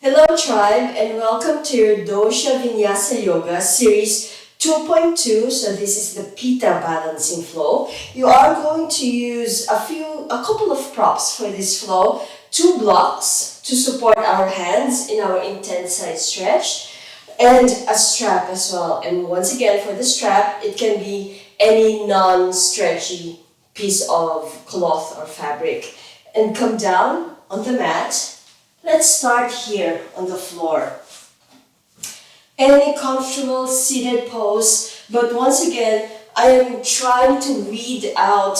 Hello Tribe and welcome to your Dosha Vinyasa Yoga Series 2.2. So this is the Pitta Balancing Flow. You are going to use a couple of props for this flow. 2 blocks to support our hands in our intense side stretch and a strap as well. And once again, for the strap, it can be any non-stretchy piece of cloth or fabric. And come down on the mat. Let's start here on the floor. Any comfortable seated pose, but once again, I am trying to weed out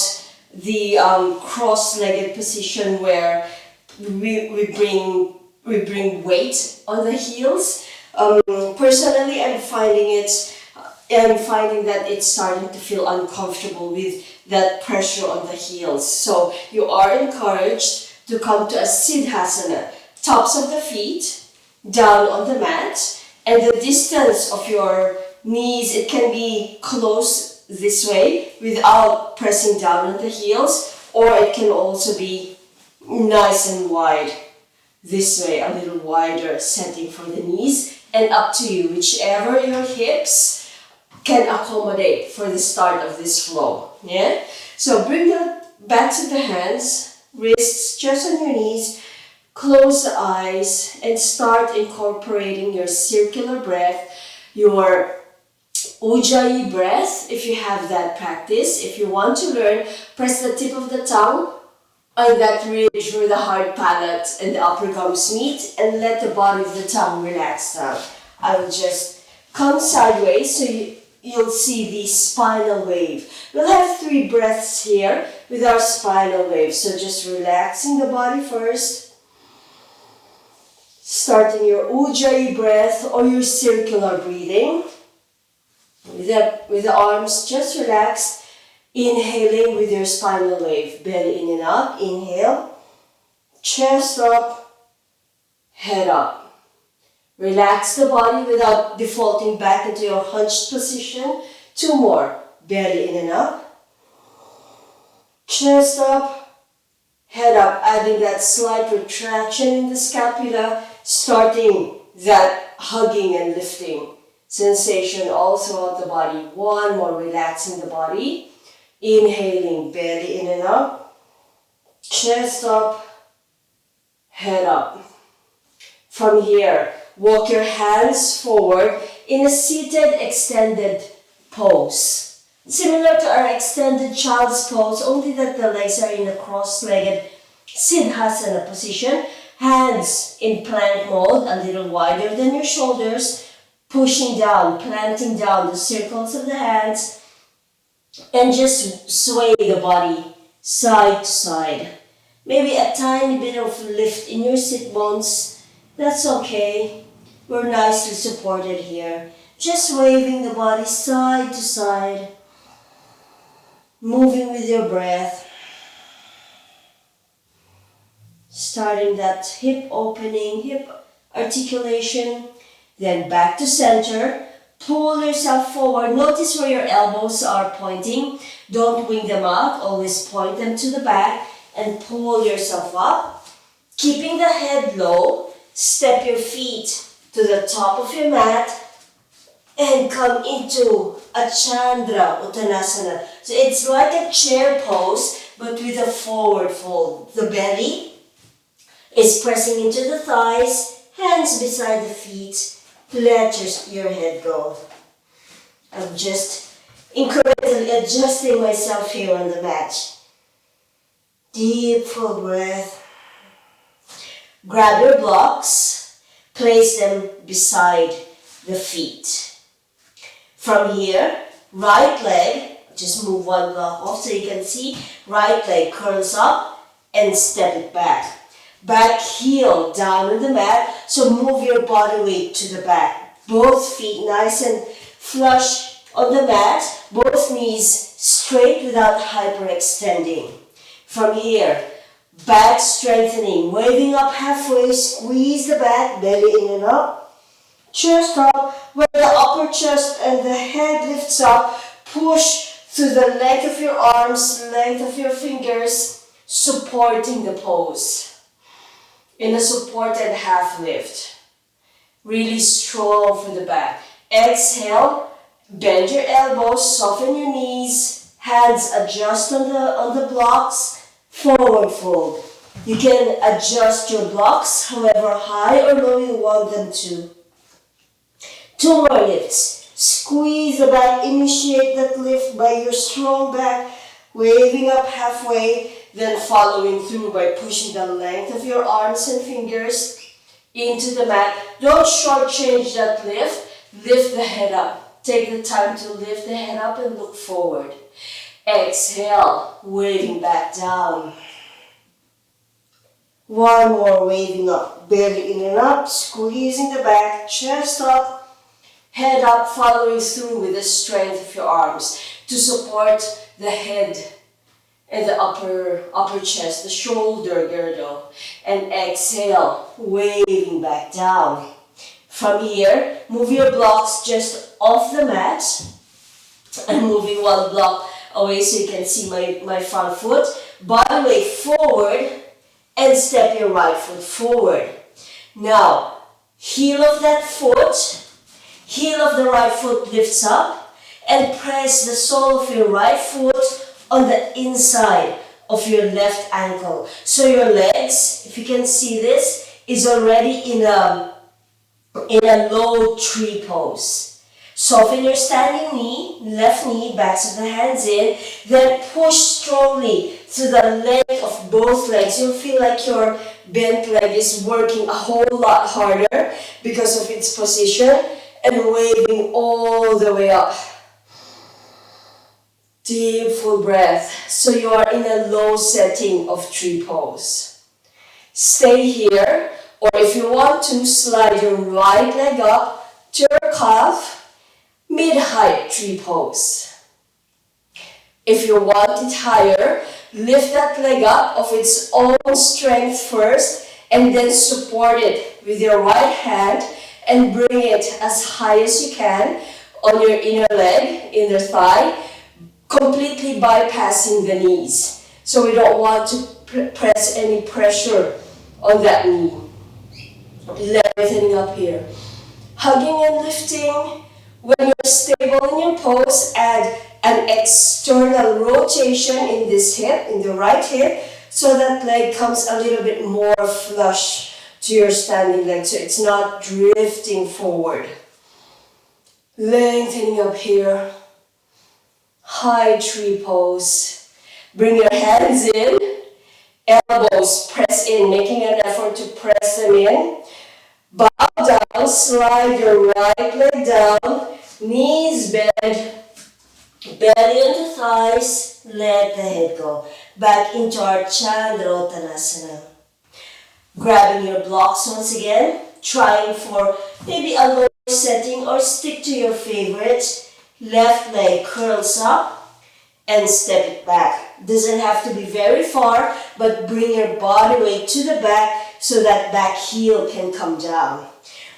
the cross-legged position where we bring weight on the heels. Personally, I'm finding that it's starting to feel uncomfortable with that pressure on the heels. So you are encouraged to come to a Siddhasana. Tops of the feet down on the mat, and the distance of your knees, it can be close this way without pressing down on the heels, or it can also be nice and wide this way, a little wider setting for the knees, and up to you, whichever your hips can accommodate for the start of this flow. Yeah? So bring the backs of the hands, wrists just on your knees. Close the eyes and start incorporating your circular breath, your Ujjayi breath, if you have that practice. If you want to learn, press the tip of the tongue on that ridge where the hard palate and the upper gums meet, and let the body of the tongue relax down. I will just come sideways so you'll see the spinal wave. We'll have 3 breaths here with our spinal wave. So just relaxing the body first. Starting your Ujjayi breath or your circular breathing. With the arms just relaxed. Inhaling with your spinal wave. Belly in and up. Inhale. Chest up. Head up. Relax the body without defaulting back into your hunched position. 2 more. Belly in and up. Chest up. Head up. Adding that slight retraction in the scapula. Starting that hugging and lifting sensation all throughout the body. 1 more, relaxing the body. Inhaling, belly in and up. Chest up. Head up. From here, walk your hands forward in a seated extended pose. Similar to our extended child's pose, only that the legs are in a cross-legged Siddhasana position. Hands in plank mode, a little wider than your shoulders, pushing down, planting down the circles of the hands, and just sway the body side to side. Maybe a tiny bit of lift in your sit bones. That's okay. We're nicely supported here. Just waving the body side to side, moving with your breath. Starting that hip opening, hip articulation, then back to center. Pull yourself forward. Notice where your elbows are pointing. Don't wing them out. Always point them to the back and pull yourself up. Keeping the head low, step your feet to the top of your mat and come into a Chandra Uttanasana. So it's like a chair pose, but with a forward fold. The belly is pressing into the thighs, hands beside the feet. Let your head go. I'm just incrementally adjusting myself here on the mat. Deep, full breath. Grab your blocks, place them beside the feet. From here, right leg, just move 1 block off so you can see. Right leg curls up and step it back. Back heel down on the mat, so move your body weight to the back. Both feet nice and flush on the mat, both knees straight without hyperextending. From here, back strengthening, waving up halfway, squeeze the back, belly in and up. Chest up, where the upper chest and the head lifts up, push through the length of your arms, length of your fingers, supporting the pose. in a supported half lift. Really strong for the back. Exhale, bend your elbows, soften your knees, hands adjust on the blocks, forward fold. You can adjust your blocks however high or low you want them to. 2 more lifts. Squeeze the back, initiate that lift by your strong back, waving up halfway, then following through by pushing the length of your arms and fingers into the mat. Don't shortchange that lift. Lift the head up. Take the time to lift the head up and look forward. Exhale, waving back down. 1 more, waving up. Belly in and up, squeezing the back, chest up, head up, following through with the strength of your arms to support the head and the upper chest, the shoulder girdle. And exhale, waving back down. From here, move your blocks just off the mat. I'm moving 1 block away so you can see my front foot. Body weight forward and step your right foot forward. Now, heel of that foot, heel of the right foot lifts up and press the sole of your right foot on the inside of your left ankle. So your legs, if you can see this, is already in a low tree pose. Soften your standing knee, left knee, backs of the hands in, then push strongly through the length of both legs. You'll feel like your bent leg is working a whole lot harder because of its position, and waving all the way up. Deep full breath. So you are in a low setting of tree pose. Stay here, or if you want to, slide your right leg up to your calf, mid-height tree pose. If you want it higher, lift that leg up of its own strength first, and then support it with your right hand and bring it as high as you can on your inner leg, inner thigh, completely bypassing the knees. So we don't want to press any pressure on that knee. Lengthening up here. Hugging and lifting. When you're stable in your pose, add an external rotation in this hip, in the right hip, so that leg comes a little bit more flush to your standing leg, so it's not drifting forward. Lengthening up here. High tree pose. Bring your hands in, elbows press in, making an effort to press them in. Bow down, slide your right leg down, knees bend, belly into thighs, let the head go. Back into our Chandrottanasana. Grabbing your blocks once again, trying for maybe a lower setting or stick to your favorite. Left leg curls up and step it back. Doesn't have to be very far, but bring your body weight to the back so that back heel can come down.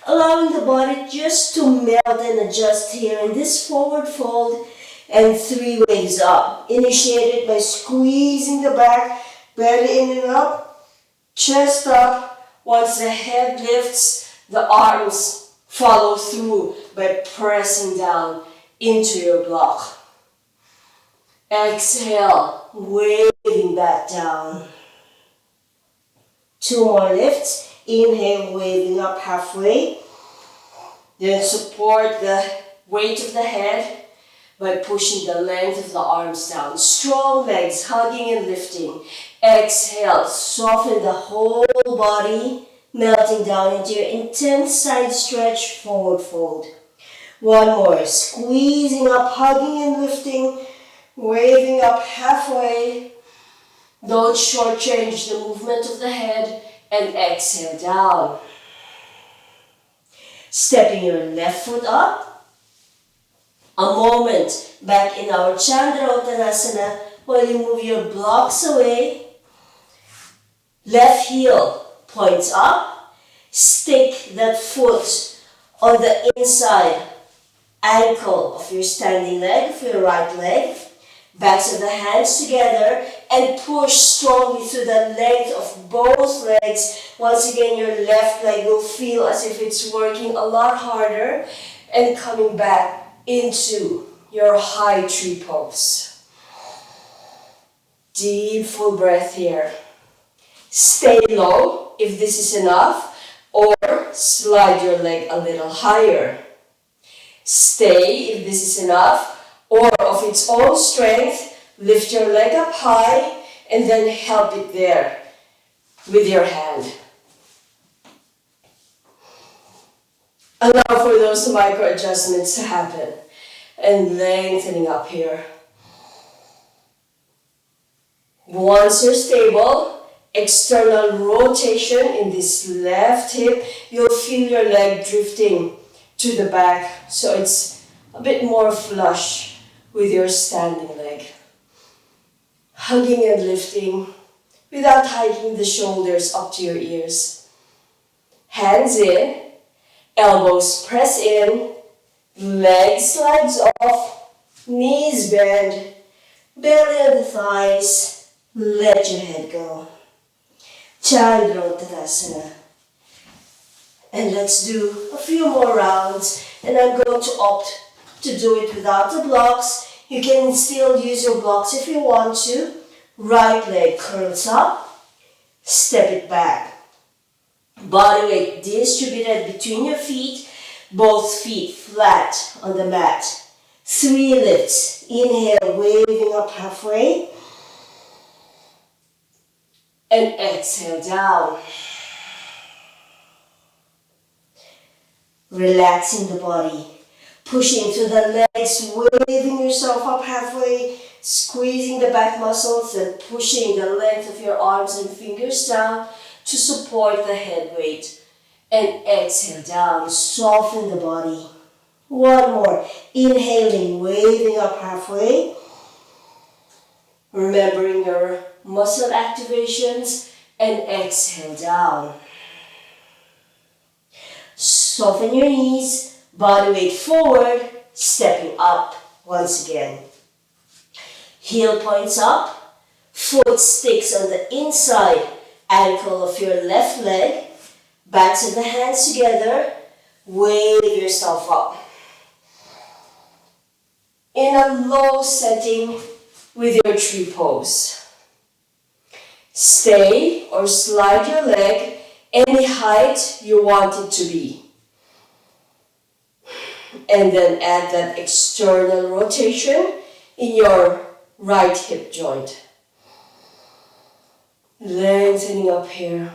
Allowing the body just to melt and adjust here in this forward fold, and 3 waves up. Initiate it by squeezing the back, belly in and up, chest up. Once the head lifts, the arms follow through by pressing down into your block. Exhale, waving back down. 2 more lifts. Inhale, waving up halfway. Then support the weight of the head by pushing the length of the arms down. Strong legs, hugging and lifting. Exhale, soften the whole body, melting down into your intense side stretch, forward fold. 1 more, squeezing up, hugging and lifting, waving up halfway. Don't shortchange the movement of the head, and exhale down. Stepping your left foot up. A moment back in our Chandrottanasana while you move your blocks away. Left heel points up. Stick that foot on the inside ankle of your standing leg, of your right leg. Backs of the hands together, and push strongly through the length of both legs. Once again, your left leg will feel as if it's working a lot harder and coming back into your high tree pose. Deep, full breath here. Stay low if this is enough, or slide your leg a little higher. Stay if this is enough, or of its own strength, lift your leg up high and then help it there with your hand. Allow for those micro adjustments to happen and lengthening up here. Once you're stable, external rotation in this left hip, you'll feel your leg drifting to the back, so it's a bit more flush with your standing leg. Hugging and lifting without hiking the shoulders up to your ears. Hands in, elbows press in, leg slides off, knees bend, belly on the thighs, let your head go. Chandra. And let's do a few more rounds, and I'm going to opt to do it without the blocks. You can still use your blocks if you want to. Right leg curls up, step it back. Body weight distributed between your feet, both feet flat on the mat. 3 lifts. Inhale, waving up halfway. And exhale down. Relaxing the body, pushing through the legs, waving yourself up halfway, squeezing the back muscles and pushing the length of your arms and fingers down to support the head weight. And exhale down, soften the body. One more, inhaling, waving up halfway. Remembering your muscle activations, and exhale down. Soften your knees, body weight forward, stepping up once again. Heel points up, foot sticks on the inside ankle of your left leg, backs of the hands together, wave yourself up. In a low setting with your tree pose. Stay or slide your leg any height you want it to be. And then add that external rotation in your right hip joint. Lengthening up here.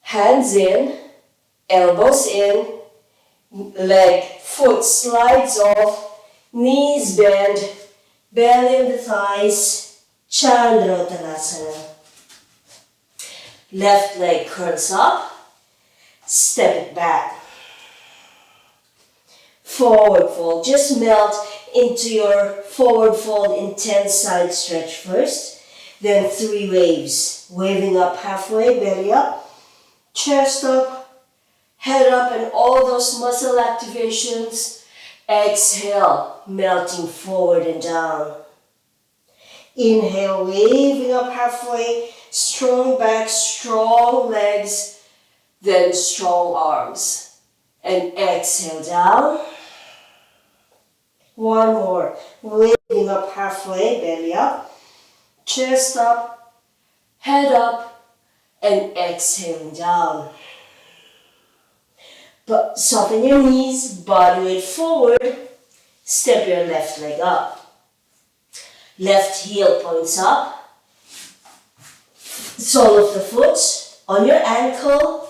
Hands in, elbows in, foot slides off, knees bend, belly on the thighs, Chandra. Left leg curls up, step it back. Forward fold, just melt into your forward fold intense side stretch first. Then 3 waves, waving up halfway, belly up, chest up, head up, and all those muscle activations. Exhale, melting forward and down. Inhale, waving up halfway, strong back, strong legs, then strong arms. And exhale down. One more, waving up halfway, belly up, chest up, head up, and exhaling down. But soften your knees, body weight forward, step your left leg up. Left heel points up, sole of the foot on your ankle,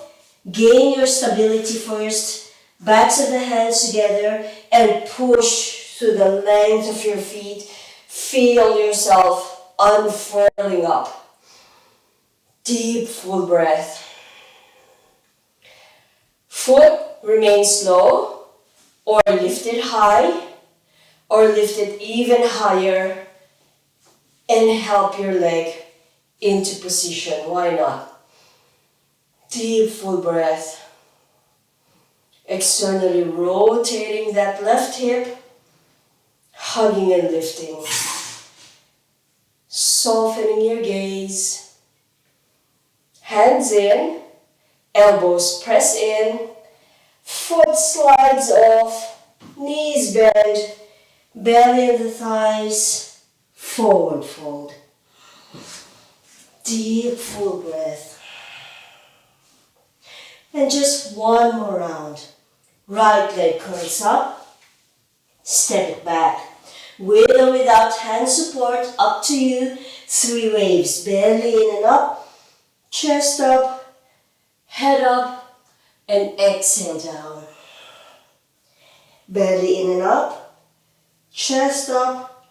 gain your stability first, backs of the hands together, and push through the length of your feet. Feel yourself unfurling up. Deep, full breath. Foot remains low, or lifted high, or lifted even higher, and help your leg into position. Why not? Deep, full breath. Externally rotating that left hip, hugging and lifting. Softening your gaze. Hands in, elbows press in, foot slides off, knees bend, belly and the thighs, forward fold. Deep full breath. And just one more round. Right leg curls up, step it back. With or without hand support, up to you. 3 waves, belly in and up, chest up, head up, and exhale down. Belly in and up, chest up,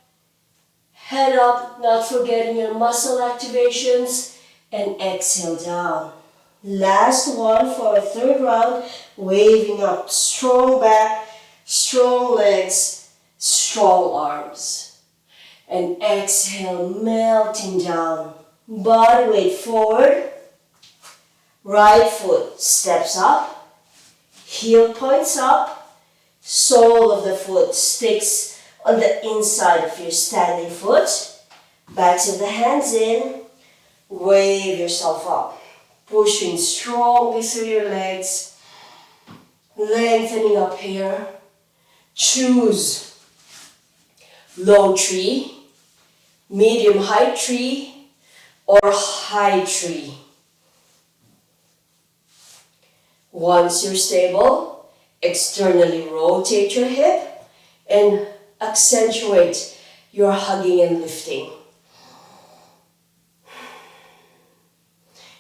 head up, not forgetting your muscle activations, and exhale down. Last one for a third round, waving up, strong back, strong legs, strong arms. And exhale, melting down. Body weight forward. Right foot steps up. Heel points up. Sole of the foot sticks on the inside of your standing foot. Backs of the hands in. Wave yourself up. Pushing strongly through your legs. Lengthening up here. Choose low tree, medium height tree, or high tree. Once you're stable, externally rotate your hip and accentuate your hugging and lifting.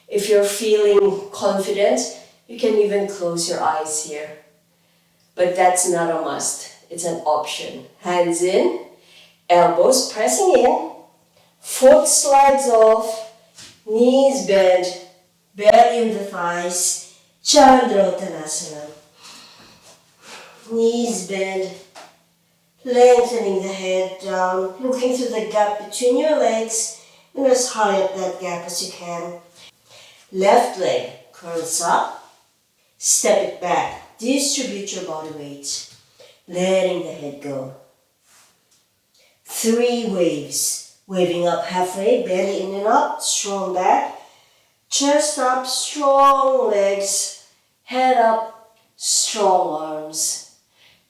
If you're feeling confident, you can even close your eyes here. But that's not a must, it's an option. Hands in, elbows pressing in, foot slides off, knees bend, belly in the thighs, Chandra-Uttanasana. Knees bend, lengthening the head down, looking through the gap between your legs and as high up that gap as you can. Left leg curls up, step it back, distribute your body weight, letting the head go. 3 waves, waving up halfway, belly in and up, strong back, chest up, strong legs, head up, strong arms.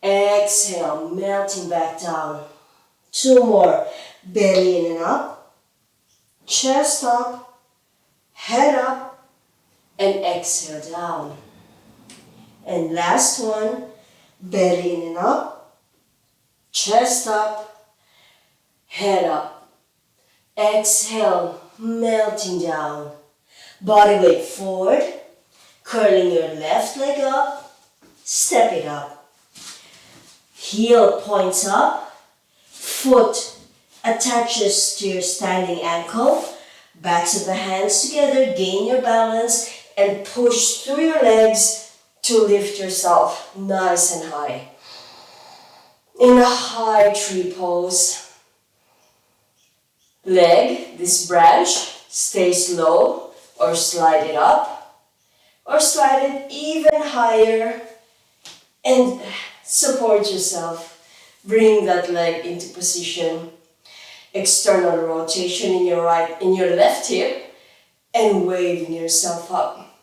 Exhale, melting back down. 2 more, belly in and up, chest up, head up, and exhale down. And last one, belly in and up, chest up, head up. Exhale, melting down. Body weight forward, curling your left leg up, step it up. Heel points up, foot attaches to your standing ankle, backs of the hands together, gain your balance, and push through your legs to lift yourself nice and high. In a high tree pose. Leg, this branch, stays low or slide it up or slide it even higher and support yourself. Bring that leg into position. External rotation in your left hip and waving yourself up.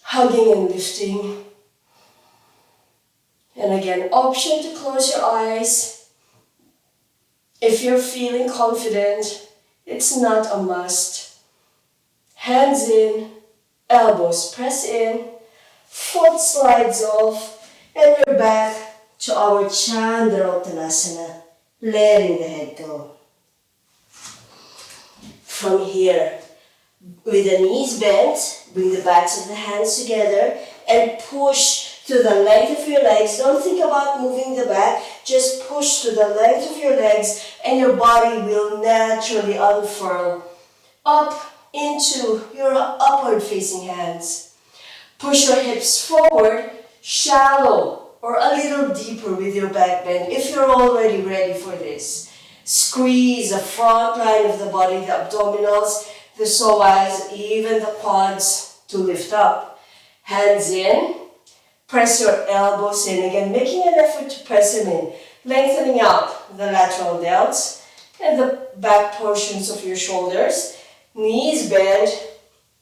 Hugging and lifting. And again, option to close your eyes. If you're feeling confident, it's not a must. Hands in, elbows press in, foot slides off, and we're back to our Chandra-Uttanasana, letting the head go. From here, with the knees bent, bring the backs of the hands together and push to the length of your legs. Don't think about moving the back, just push to the length of your legs and your body will naturally unfurl up into your upward facing hands. Push your hips forward, shallow or a little deeper with your back bend if you're already ready for this. Squeeze the front line of the body, the abdominals, the psoas, even the quads to lift up. Hands in, press your elbows in. Again, making an effort to press them in. Lengthening out the lateral delts and the back portions of your shoulders. Knees bend,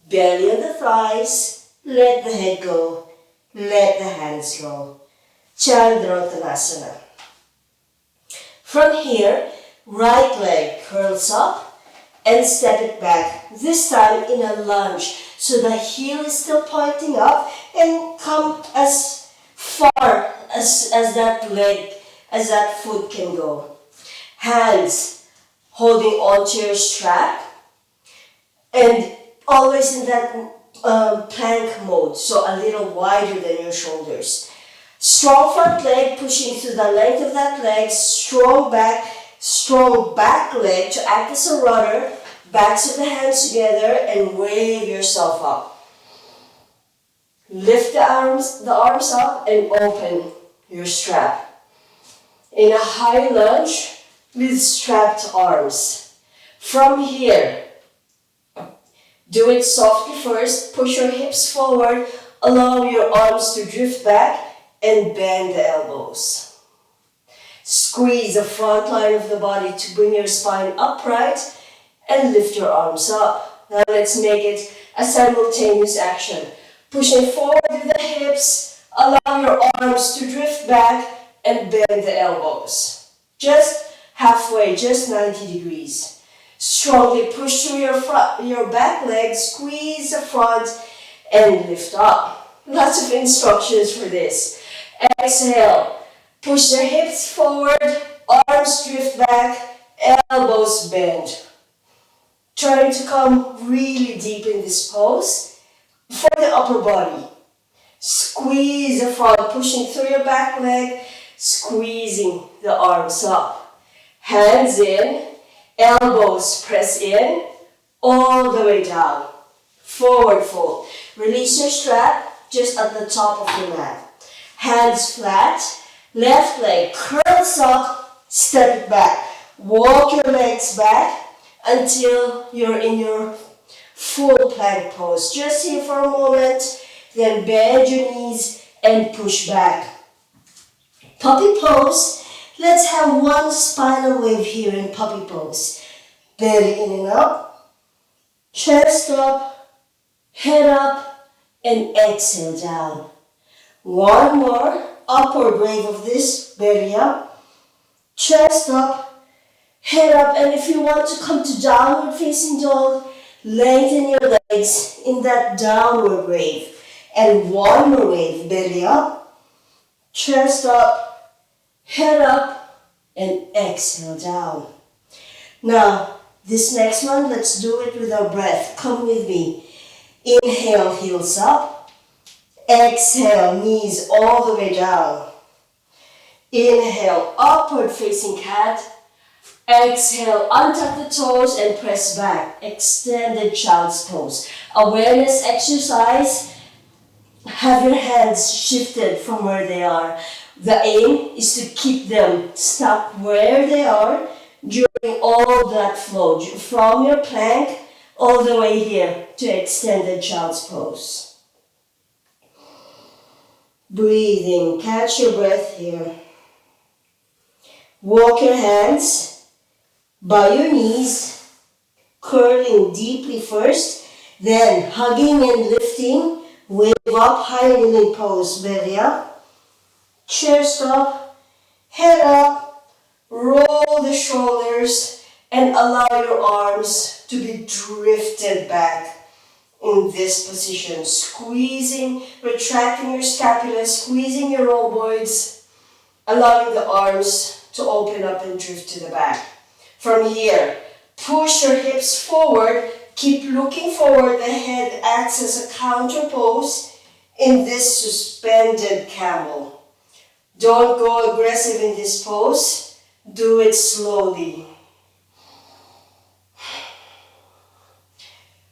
belly on the thighs, let the head go, let the hands go. Chandrotanasana. From here, right leg curls up and step it back, this time in a lunge. So the heel is still pointing up and come as far as that foot can go. Hands holding onto your strap and always in that plank mode, so a little wider than your shoulders. Strong front leg pushing through the length of that leg, strong back leg to act as a rudder, backs of the hands together and wave yourself up. Lift the arms up and open your strap. In a high lunge with strapped arms. From here, do it softly first, push your hips forward, allow your arms to drift back and bend the elbows. Squeeze the front line of the body to bring your spine upright and lift your arms up. Now let's make it a simultaneous action. Pushing forward with the hips, allow your arms to drift back and bend the elbows. Just halfway, just 90 degrees. Strongly push through your back leg, squeeze the front and lift up. Lots of instructions for this. Exhale, push the hips forward, arms drift back, elbows bend. Trying to come really deep in this pose for the upper body. Squeeze the front, pushing through your back leg, squeezing the arms up. Hands in, elbows press in, all the way down. Forward fold. Release your strap just at the top of your mat. Hands flat, left leg curls up, step it back. Walk your legs back until you're in your full plank pose. Just here for a moment, then bend your knees and push back. Puppy pose. Let's have one spinal wave here in puppy pose. Belly in and up, chest up, head up, and exhale down. One more upward wave of this, belly up, chest up, head up, and if you want to come to downward facing dog, lengthen your legs in that downward wave. And one more wave, belly up, chest up, head up, and exhale down. Now, this next one, let's do it with our breath. Come with me. Inhale, heels up. Exhale, knees all the way down. Inhale, upward facing cat. Exhale, untuck the toes and press back. Extended child's pose. Awareness exercise. Have your hands shifted from where they are. The aim is to keep them stuck where they are during all that flow. From your plank all the way here to extended child's pose. Breathing, catch your breath here. Walk your hands by your knees, curling deeply first, then hugging and lifting, wave up, high kneeling pose, belly up, chest up, head up, roll the shoulders, and allow your arms to be drifted back in this position, squeezing, retracting your scapula, squeezing your rhomboids, allowing the arms to open up and drift to the back. From here, push your hips forward, keep looking forward, the head acts as a counter pose in this suspended camel. Don't go aggressive in this pose, do it slowly.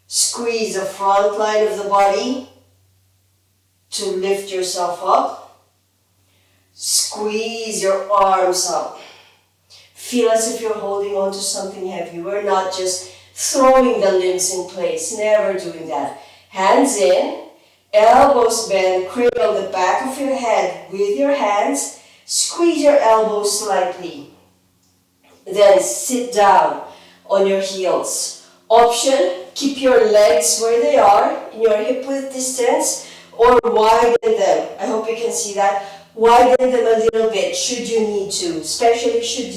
Squeeze the front line of the body to lift yourself up. Squeeze your arms up. Feel as if you're holding on to something heavy. We're not just throwing the limbs in place, never doing that. Hands in, elbows bend, cradle the back of your head with your hands. Squeeze your elbows slightly. Then sit down on your heels. Option, keep your legs where they are in your hip width distance or widen them. I hope you can see that. Widen them a little bit should you need to, especially should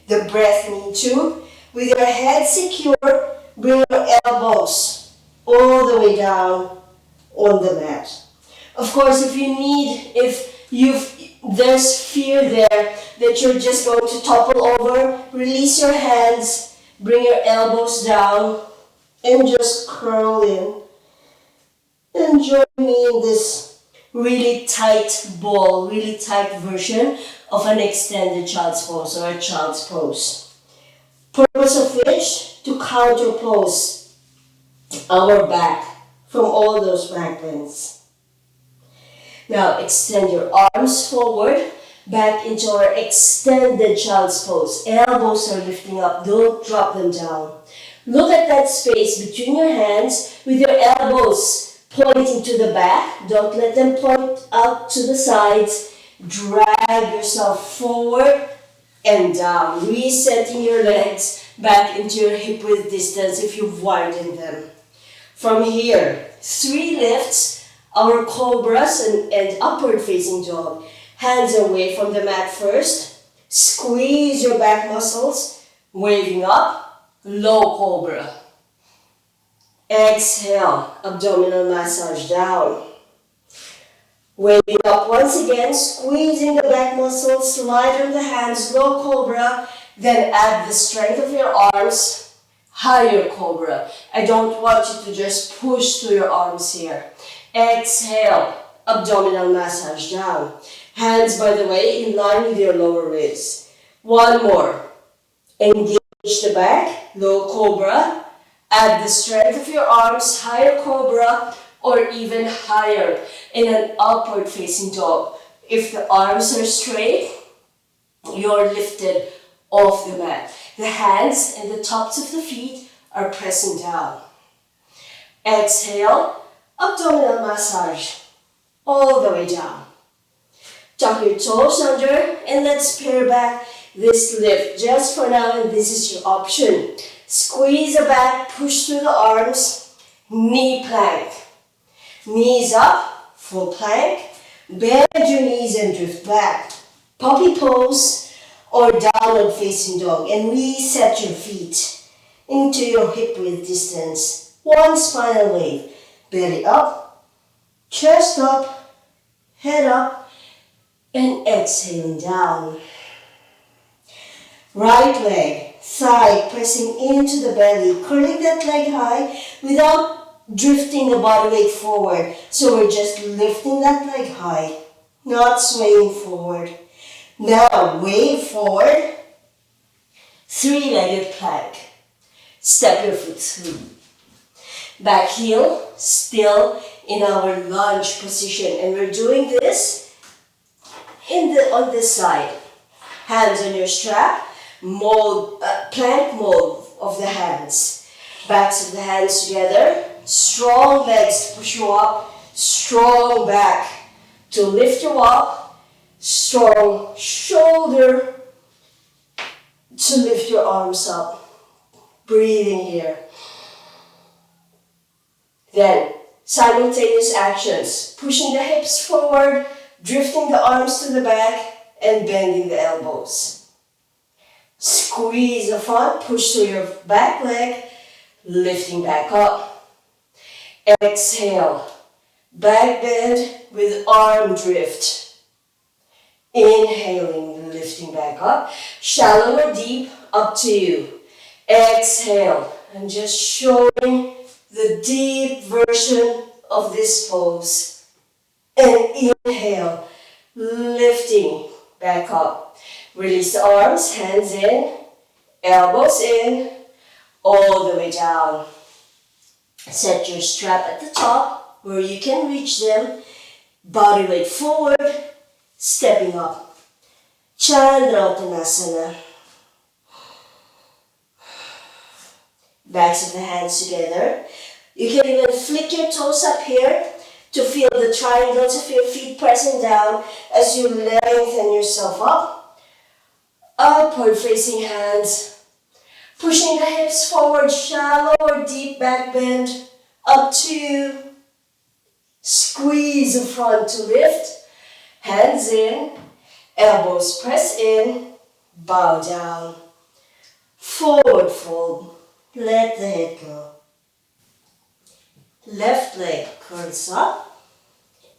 the breath need to. With your head secure, bring your elbows all the way down on the mat. Of course, there's fear there that you're just going to topple over, release your hands, bring your elbows down, and just curl in. And join me in this really tight ball, really tight version of an extended child's pose or a child's pose. Purpose of which, to counterpose our back from all those back bends. Now extend your arms forward, back into our extended child's pose. Elbows are lifting up, don't drop them down. Look at that space between your hands with your elbows pointing to the back. Don't let them point out to the sides. Drag yourself forward and down, resetting your legs back into your hip width distance if you've widened them. From here, 3 lifts, our cobras and upward facing dog. Hands away from the mat first. Squeeze your back muscles, waving up, low cobra. Exhale, abdominal massage down. Waving up once again, squeezing the back muscles, slide on the hands, low cobra, then add the strength of your arms, higher cobra. I don't want you to just push through your arms here. Exhale, abdominal massage down. Hands, by the way, in line with your lower ribs. One more. Engage the back, low cobra. Add the strength of your arms, higher cobra, or even higher in an upward facing dog. If the arms are straight, you're lifted off the mat. The hands and the tops of the feet are pressing down. Exhale, abdominal massage all the way down. Tuck your toes under and let's pare back this lift just for now, and this is your option. Squeeze the back, push through the arms, knee plank. Knees up, full plank. Bend your knees and drift back. Puppy pose or downward facing dog, and reset your feet into your hip width distance. One spinal wave. Belly up, chest up, head up, and exhaling down. Right leg, thigh pressing into the belly, curling that leg high without drifting the body weight forward. So we're just lifting that leg high, not swaying forward. Now wave forward, 3-legged plank. Step your foot through. Back heel still in our lunge position, and we're doing this on this side. Hands on your strap, plank mode of the hands. Backs of the hands together. Strong legs to push you up. Strong back to lift you up. Strong shoulder to lift your arms up. Breathing here. Then simultaneous actions. Pushing the hips forward, drifting the arms to the back, and bending the elbows. Squeeze the front, push through your back leg, lifting back up. Exhale, back bend with arm drift. Inhaling, lifting back up. Shallow or deep, up to you. Exhale, and just showing the deep version of this pose. And inhale, lifting back up. Release the arms, hands in, elbows in, all the way down. Set your strap at the top where you can reach them. Body weight forward, stepping up. Chandrautanasana. Backs of the hands together. You can even flick your toes up here to feel the triangles of your feet pressing down as you lengthen yourself up. Upward facing hands. Pushing the hips forward, shallow or deep back bend. Up to squeeze the front to lift. Hands in, elbows press in, bow down. Forward fold, let the head go. Left leg curls up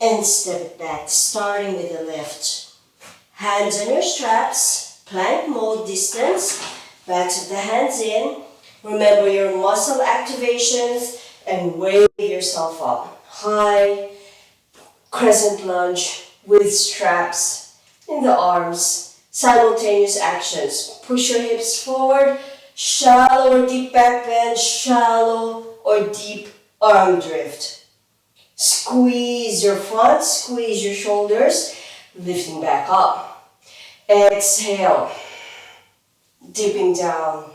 and step it back, starting with the left. Hands on your straps, plank mode distance, backs of the hands in. Remember your muscle activations and wave yourself up. High, crescent lunge with straps in the arms. Simultaneous actions. Push your hips forward, shallow or deep back bend, shallow or deep arm drift. Squeeze your front, squeeze your shoulders, lifting back up. Exhale, dipping down.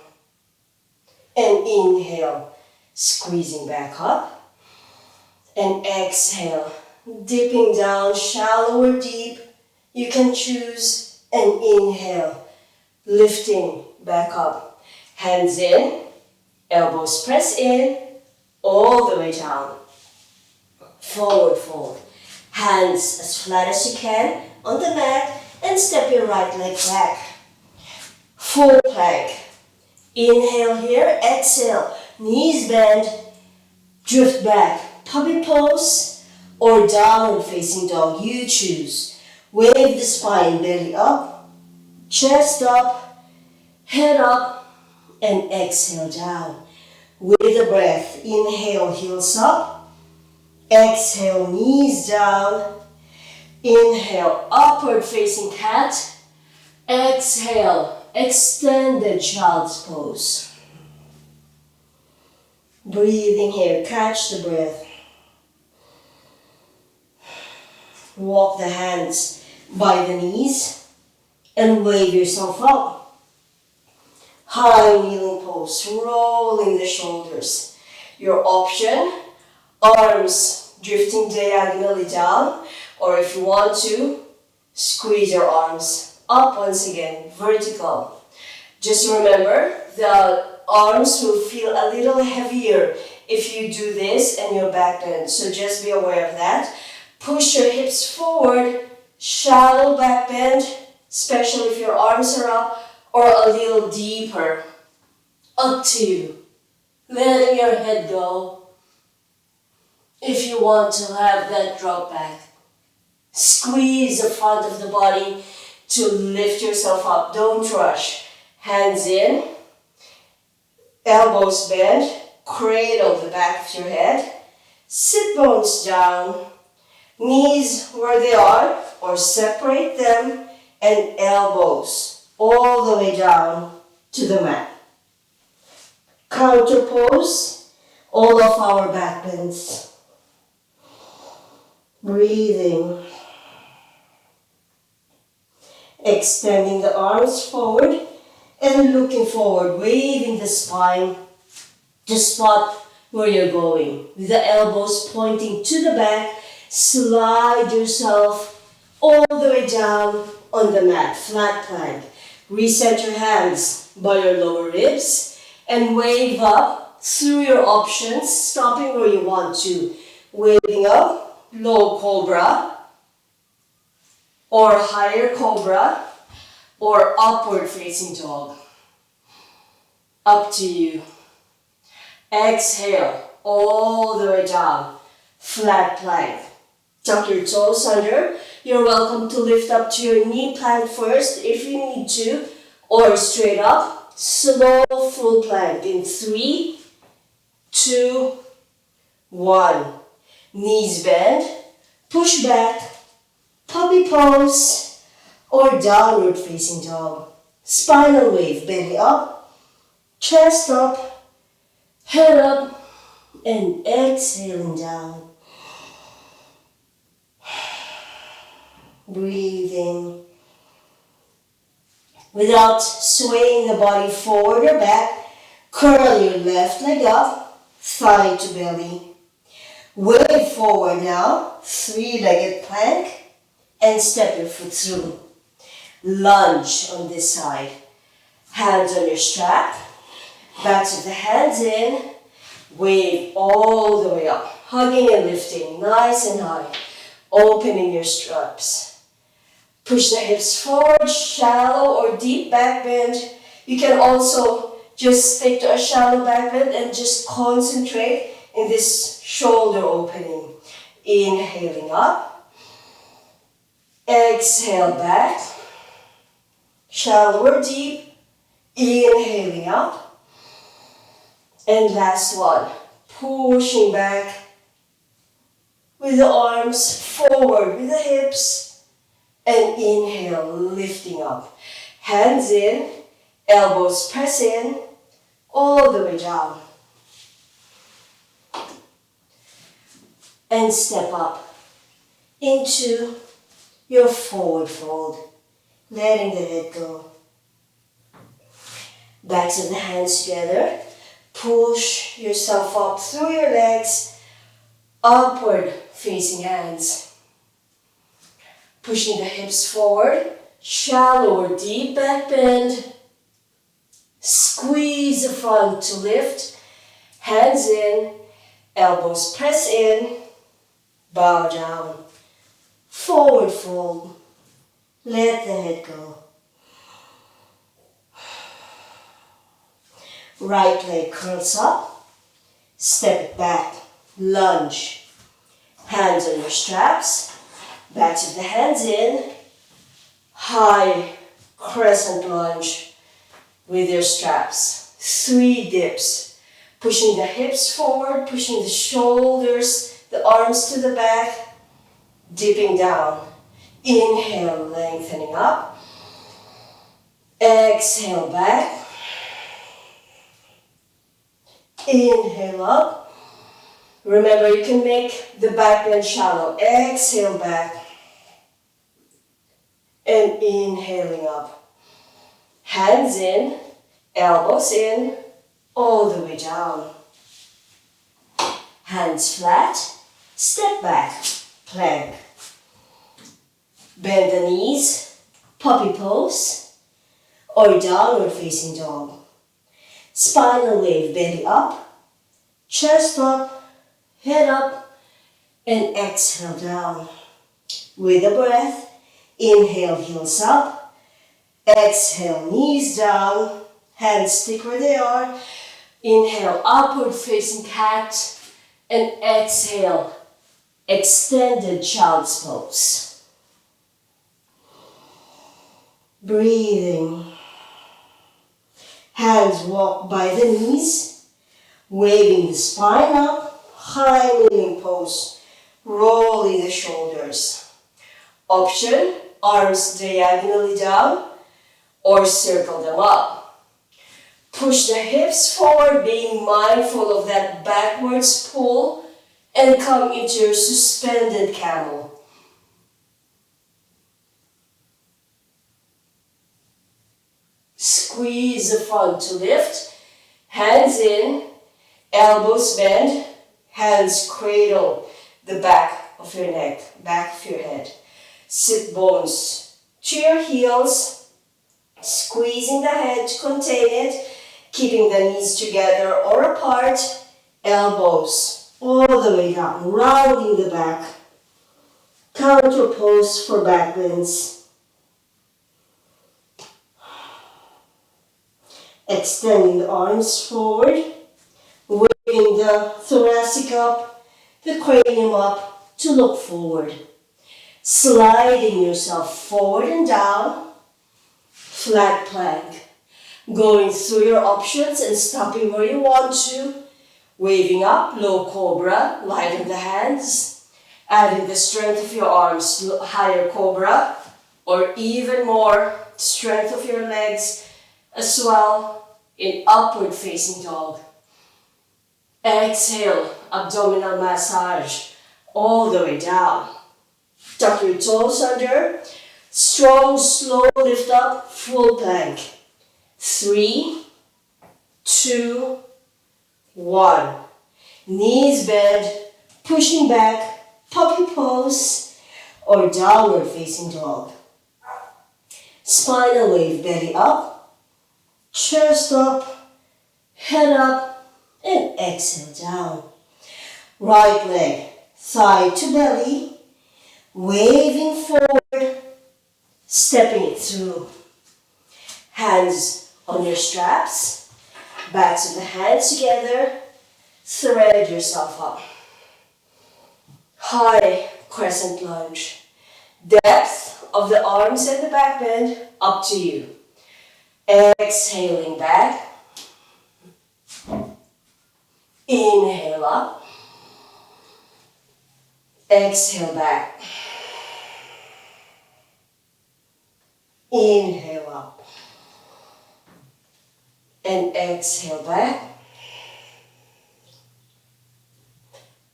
And inhale, squeezing back up. And exhale, dipping down, shallow or deep. You can choose. And inhale, lifting back up. Hands in, elbows press in, all the way down. Forward fold. Hands as flat as you can on the mat and step your right leg back. Full plank. Inhale here, exhale. Knees bend, drift back. Puppy pose or downward facing dog, you choose. Wave the spine, belly up, chest up, head up, and exhale down. With the breath, inhale, heels up, exhale, knees down, inhale, upward facing cat, exhale, extended child's pose. Breathing here, catch the breath. Walk the hands by the knees and wave yourself up. High kneeling pose, rolling the shoulders. Your option, arms drifting diagonally down, or if you want to, squeeze your arms up once again, vertical. Just remember, the arms will feel a little heavier if you do this and your back bend, so just be aware of that. Push your hips forward, shallow back bend, especially if your arms are up, or a little deeper. Up to you. Letting your head go. If you want to have that drop back. Squeeze the front of the body to lift yourself up. Don't rush. Hands in, elbows bend, cradle the back of your head. Sit bones down. Knees where they are, or separate them, and elbows all the way down to the mat. Counter pose, all of our back bends. Breathing. Extending the arms forward and looking forward, waving the spine to spot where you're going. With the elbows pointing to the back, slide yourself all the way down on the mat, flat plank. Reset your hands by your lower ribs and wave up through your options, stopping where you want to. Waving up, low cobra, or higher cobra, or upward facing dog. Up to you. Exhale, all the way down, flat plank. Tuck your toes under. You're welcome to lift up to your knee plank first if you need to, or straight up. Slow full plank in 3, 2, 1. Knees bend, push back, puppy pose, or downward facing dog. Spinal wave, belly up, chest up, head up, and exhaling down. Breathing. Without swaying the body forward or back, curl your left leg up, thigh to belly. Wave forward now, 3-legged plank, and step your foot through. Lunge on this side. Hands on your strap. Backs of the hands in. Wave all the way up. Hugging and lifting, nice and high. Opening your straps. Push the hips forward, shallow or deep back bend. You can also just stick to a shallow back bend and just concentrate in this shoulder opening. Inhaling up. Exhale back. Shallow or deep. Inhaling up. And last one. Pushing back with the arms forward with the hips. And inhale, lifting up. Hands in, elbows press in, all the way down. And step up into your forward fold, letting the head go. Backs of the hands together. Push yourself up through your legs, upward facing hands. Pushing the hips forward, shallow or deep back bend. Squeeze the front to lift, hands in, elbows press in, bow down. Forward fold, let the head go. Right leg curls up, step it back, lunge. Hands on your straps, backs of the hands in, high crescent lunge with your straps. 3 dips, pushing the hips forward, pushing the shoulders, the arms to the back, dipping down. Inhale, lengthening up. Exhale, back. Inhale up. Remember, you can make the back bend shallow. Exhale back. And inhaling up. Hands in, elbows in, all the way down. Hands flat, step back, plank. Bend the knees, puppy pose, or downward facing dog. Spinal wave, belly up, chest up, head up, and exhale down. With a breath, inhale, heels up, exhale, knees down, hands stick where they are. Inhale, upward facing cat, and exhale, extended child's pose. Breathing. Hands walk by the knees, waving the spine up, high kneeling pose, rolling the shoulders. Option, arms diagonally down or circle them up. Push the hips forward, being mindful of that backwards pull, and come into your suspended camel. Squeeze the front to lift, hands in, elbows bend, hands cradle the back of your neck, back of your head. Sit bones to your heels, squeezing the head to contain it, keeping the knees together or apart, elbows all the way down, rounding the back. Counter pose for back bends. Extending the arms forward, waving the thoracic up, the cranium up to look forward. Sliding yourself forward and down, flat plank. Going through your options and stopping where you want to. Waving up, low cobra, lighten the hands. Adding the strength of your arms, higher cobra, or even more strength of your legs as well in upward facing dog. Exhale, abdominal massage all the way down. Tuck your toes under. Strong, slow lift up, full plank. 3, 2, 1. Knees bend, pushing back, puppy pose, or downward facing dog. Spinal wave, belly up, chest up, head up, and exhale down. Right leg, thigh to belly, waving forward, stepping it through. Hands on your straps, backs of the hands together, thread yourself up. High crescent lunge. Depth of the arms and the back bend, up to you. Exhaling back. Inhale up. Exhale back. Inhale up. And exhale back.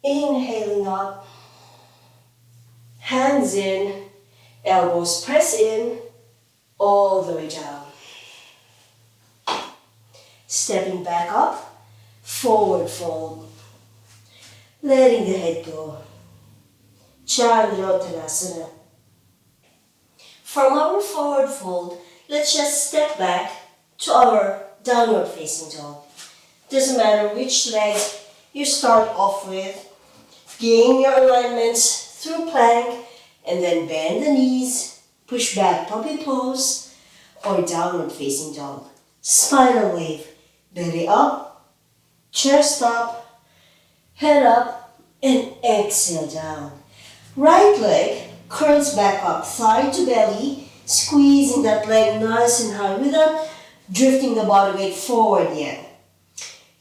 Inhaling up. Hands in, elbows press in, all the way down. Stepping back up, forward fold. Letting the head go. Chandrottanasana. From our forward fold, let's just step back to our downward facing dog. Doesn't matter which leg you start off with. Gain your alignments through plank and then bend the knees, push back puppy pose or downward facing dog. Spinal wave, belly up, chest up, head up, and exhale down. Right leg curls back up, thigh to belly, squeezing that leg nice and high without drifting the body weight forward yet.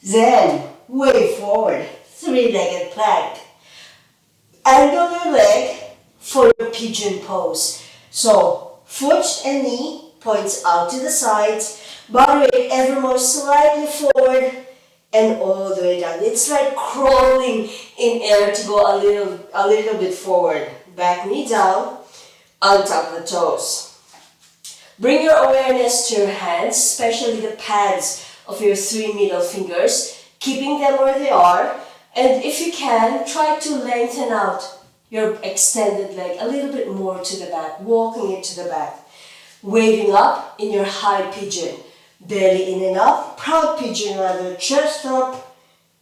Then wave forward, three-legged plank. Angle your leg for your pigeon pose. So foot and knee points out to the sides, body weight ever more slightly forward and all the way down. It's like crawling in air to go a little bit forward. Back knee down, on top of the toes. Bring your awareness to your hands, especially the pads of your three middle fingers, keeping them where they are. And if you can, try to lengthen out your extended leg a little bit more to the back, walking it to the back. Waving up in your high pigeon. Belly in and up, proud pigeon rather, chest up,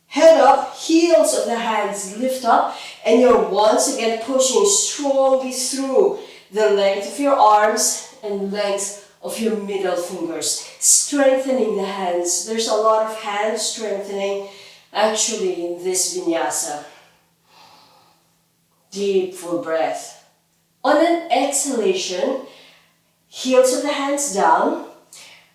head up, heels of the hands lift up, and you're once again pushing strongly through the length of your arms and length of your middle fingers. Strengthening the hands. There's a lot of hand strengthening actually in this vinyasa. Deep, full breath. On an exhalation, heels of the hands down,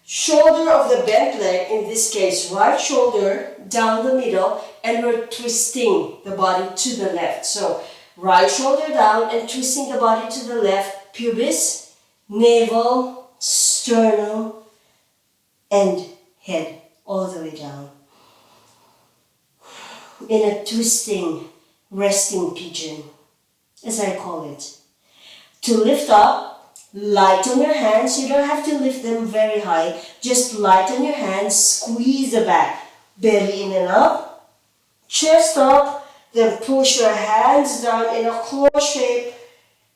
shoulder of the bent leg, in this case right shoulder down the middle, and we're twisting the body to the left. So right shoulder down and twisting the body to the left, pubis, navel, sternum, and head all the way down. In a twisting, resting pigeon, as I call it. To lift up, light on your hands. You don't have to lift them very high. Just light on your hands, squeeze the back. Belly in and up, chest up, then push your hands down in a claw shape,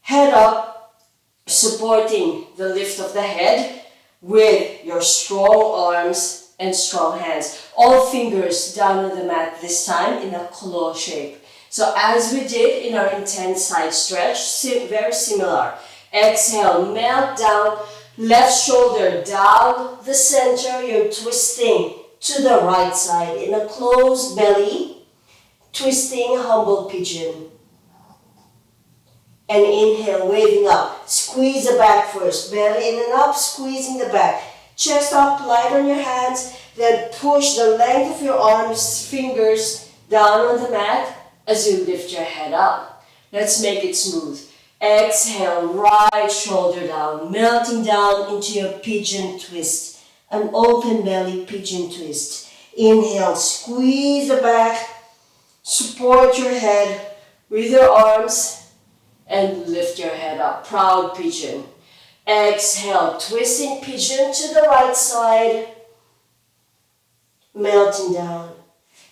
head up, supporting the lift of the head with your strong arms and strong hands. All fingers down on the mat this time in a claw shape. So as we did in our intense side stretch, very similar. Exhale, melt down, left shoulder down the center. You're twisting to the right side in a closed belly, twisting humble pigeon. And inhale, waving up. Squeeze the back first, belly in and up, squeezing the back. Chest up, light on your hands, then push the length of your arms, fingers down on the mat as you lift your head up. Let's make it smooth. Exhale, right shoulder down, melting down into your pigeon twist. An open belly pigeon twist. Inhale, squeeze the back, support your head with your arms and lift your head up. Proud pigeon. Exhale, twisting pigeon to the right side, melting down.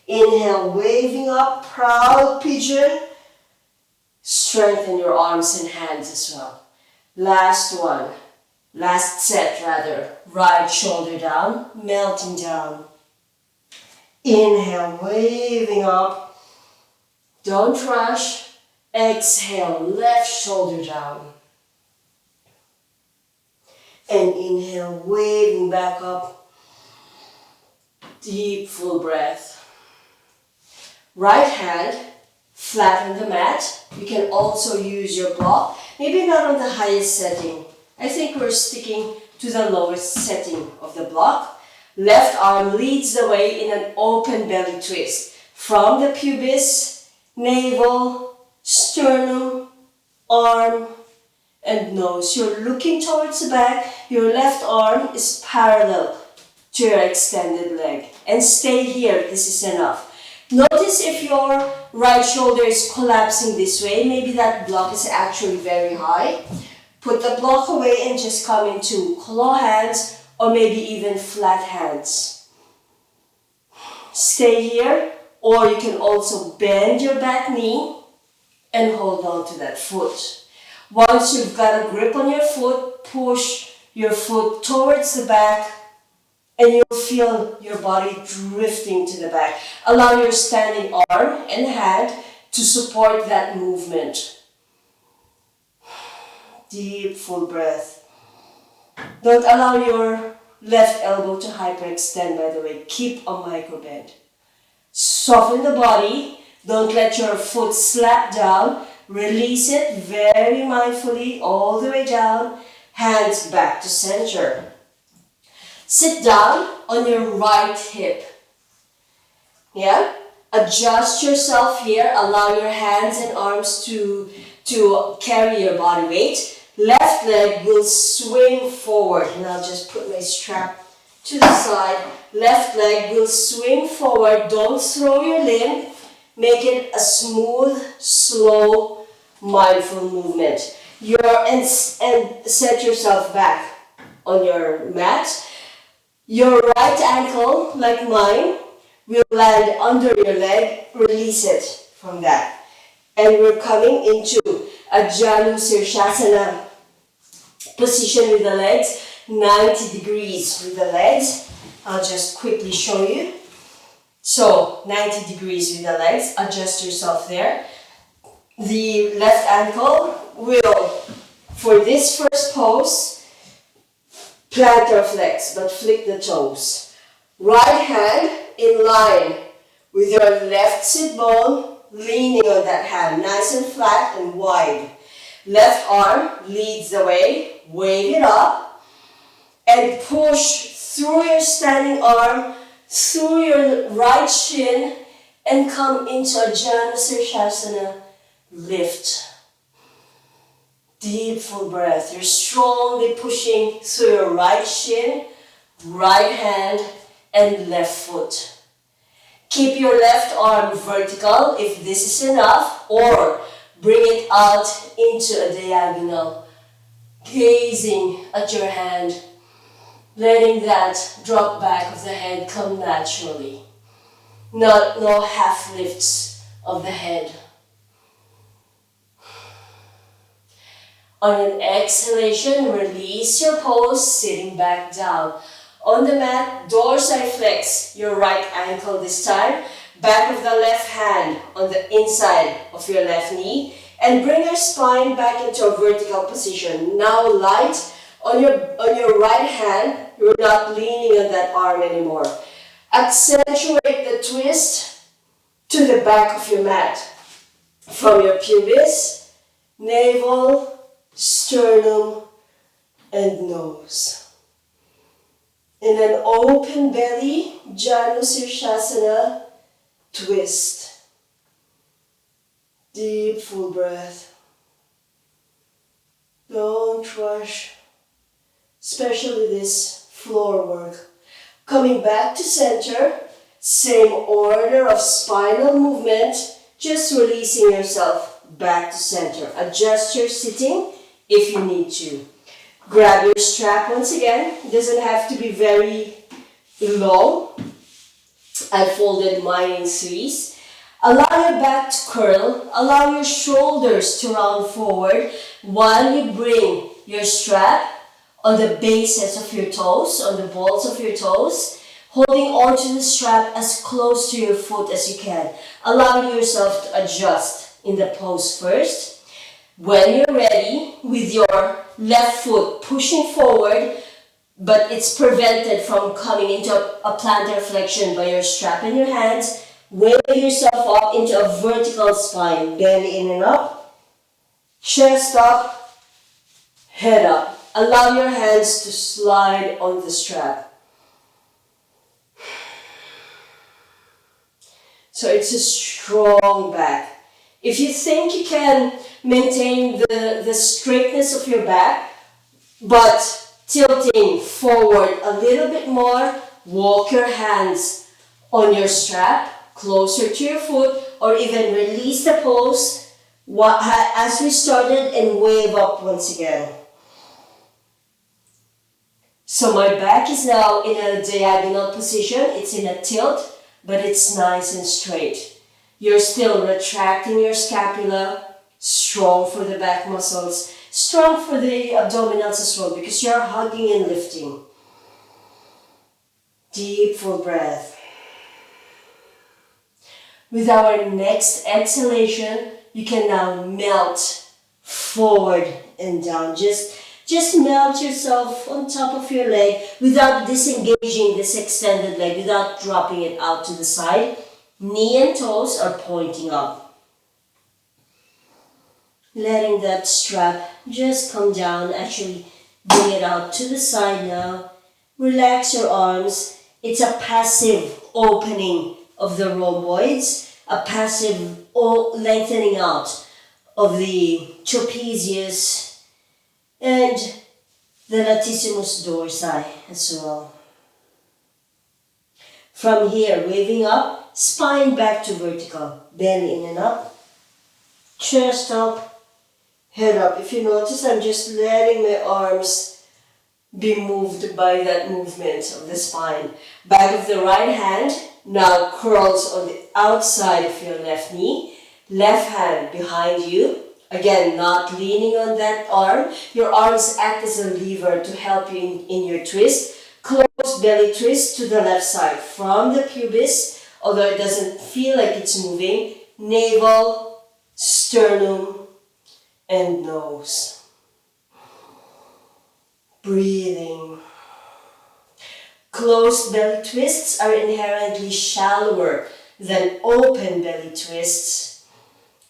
Inhale, waving up, proud pigeon. Strengthen your arms and hands as well. Last one. Last set rather. Right shoulder down, melting down. Inhale, waving up. Don't rush. Exhale, left shoulder down. And inhale, waving back up. Deep, full breath. Right hand flat on the mat. You can also use your block. Maybe not on the highest setting. I think we're sticking to the lowest setting of the block. Left arm leads the way in an open belly twist. From the pubis, navel, sternum, arm, and nose. You're looking towards the back. Your left arm is parallel to your extended leg. And stay here. This is enough. Notice if your right shoulder is collapsing this way. Maybe that block is actually very high. Put the block away and just come into claw hands or maybe even flat hands. Stay here, or you can also bend your back knee and hold on to that foot. Once you've got a grip on your foot, push your foot towards the back and you'll feel your body drifting to the back. Allow your standing arm and hand to support that movement. Deep, full breath. Don't allow your left elbow to hyperextend, by the way. Keep a micro bend. Soften the body. Don't let your foot slap down. Release it very mindfully all the way down. Hands back to center. Sit down on your right hip. Yeah? Adjust yourself here. Allow your hands and arms to carry your body weight. Left leg will swing forward. And I'll just put my strap to the side. Left leg will swing forward. Don't throw your limb. Make it a smooth, slow, mindful movement. And set yourself back on your mat. Your right ankle, like mine, will land under your leg. Release it from that. And we're coming into a Janu Sirshasana position with the legs, 90 degrees with the legs. I'll just quickly show you. So, 90 degrees with the legs. Adjust yourself there. The left ankle will, for this first pose, plant or flex, but flick the toes. Right hand in line with your left sit bone, leaning on that hand, nice and flat and wide. Left arm leads the way, wave it up, and push through your standing arm, through your right shin, and come into a Janu Sirshasana lift. Deep, full breath. You're strongly pushing through your right shin, right hand, and left foot. Keep your left arm vertical if this is enough, or bring it out into a diagonal. Gazing at your hand, letting that drop back of the head come naturally. No half lifts of the head. On an exhalation, release your pose, sitting back down. On the mat, dorsiflex your right ankle this time. Back of the left hand on the inside of your left knee. And bring your spine back into a vertical position. Now light on your right hand. You're not leaning on that arm anymore. Accentuate the twist to the back of your mat. From your pubis, navel, sternum, and nose. In an open belly, Janu Sirshasana, twist. Deep, full breath. Don't rush, especially this floor work. Coming back to center, same order of spinal movement, just releasing yourself back to center. Adjust your sitting if you need to. Grab your strap once again. It doesn't have to be very long. I folded mine in threes. Allow your back to curl. Allow your shoulders to round forward while you bring your strap on the bases of your toes, on the balls of your toes, holding on to the strap as close to your foot as you can, allowing yourself to adjust in the pose first. When you're ready, with your left foot pushing forward, but it's prevented from coming into a plantar flexion by your strap in your hands, wave yourself up into a vertical spine, belly in and up, chest up, head up. Allow your hands to slide on the strap. So it's a strong back. If you think you can maintain the straightness of your back, but tilting forward a little bit more, walk your hands on your strap closer to your foot, or even release the pose as we started and wave up once again. So my back is now in a diagonal position. It's in a tilt, but it's nice and straight. You're still retracting your scapula, strong for the back muscles, strong for the abdominals as well, because you're hugging and lifting. Deep full breath. With our next exhalation, you can now melt forward and down. Just melt yourself on top of your leg without disengaging this extended leg, without dropping it out to the side. Knee and toes are pointing up. Letting that strap just come down, actually bring it out to the side now. Relax your arms. It's a passive opening of the rhomboids, a passive lengthening out of the trapezius and the latissimus dorsi as well. From here, waving up, spine back to vertical, belly in and up, chest up, head up. If you notice, I'm just letting my arms be moved by that movement of the spine. Back of the right hand now curls on the outside of your left knee, left hand behind you. Again, not leaning on that arm. Your arms act as a lever to help you in your twist. Close belly twist to the left side. From the pubis, although it doesn't feel like it's moving, navel, sternum, and nose. Breathing. Closed belly twists are inherently shallower than open belly twists.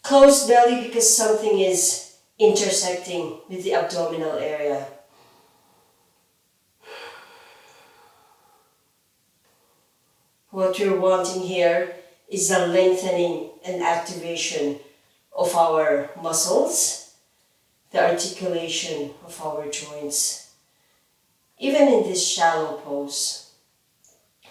Closed belly because something is intersecting with the abdominal area. What we're wanting here is a lengthening and activation of our muscles, the articulation of our joints, even in this shallow pose.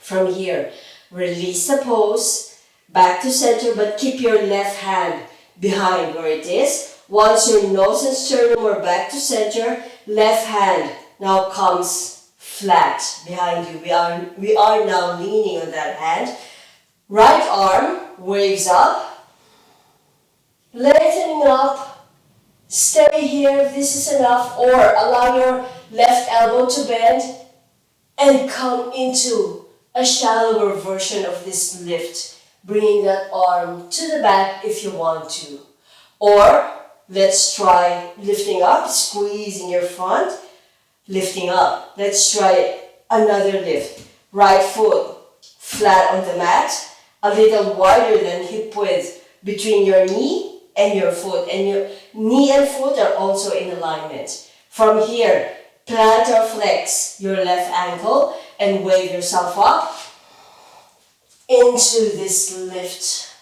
From here, release the pose, back to center, but keep your left hand behind where it is. Once your nose and sternum are back to center, left hand now comes flat behind you. We are now leaning on that hand. Right arm waves up, lengthening up. Stay here if this is enough, or allow your left elbow to bend and come into a shallower version of this lift, bringing that arm to the back if you want to. Or let's try lifting up, squeezing your front, lifting up. Let's try another lift. Right foot flat on the mat, a little wider than hip width between your knee and your foot. And your knee and foot are also in alignment. From here, plant or flex your left ankle and wave yourself up into this lift.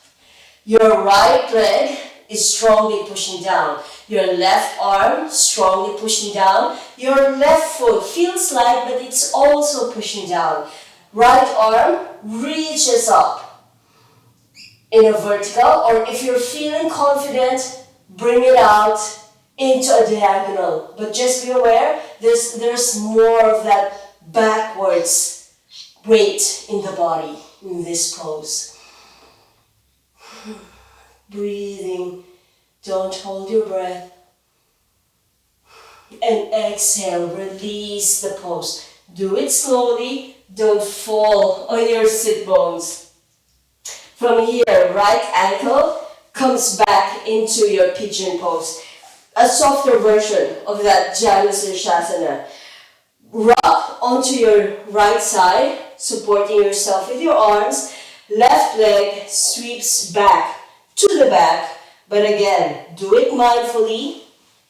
Your right leg is strongly pushing down. Your left arm strongly pushing down. Your left foot feels light, but it's also pushing down. Right arm reaches up in a vertical, or if you're feeling confident, bring it out into a diagonal. But just be aware, there's more of that backwards weight in the body in this pose. Breathing, don't hold your breath. And exhale, release the pose. Do it slowly, don't fall on your sit bones. From here, right ankle comes back into your pigeon pose. A softer version of that Janusirsasana. Rock onto your right side, supporting yourself with your arms. Left leg sweeps back to the back. But again, do it mindfully.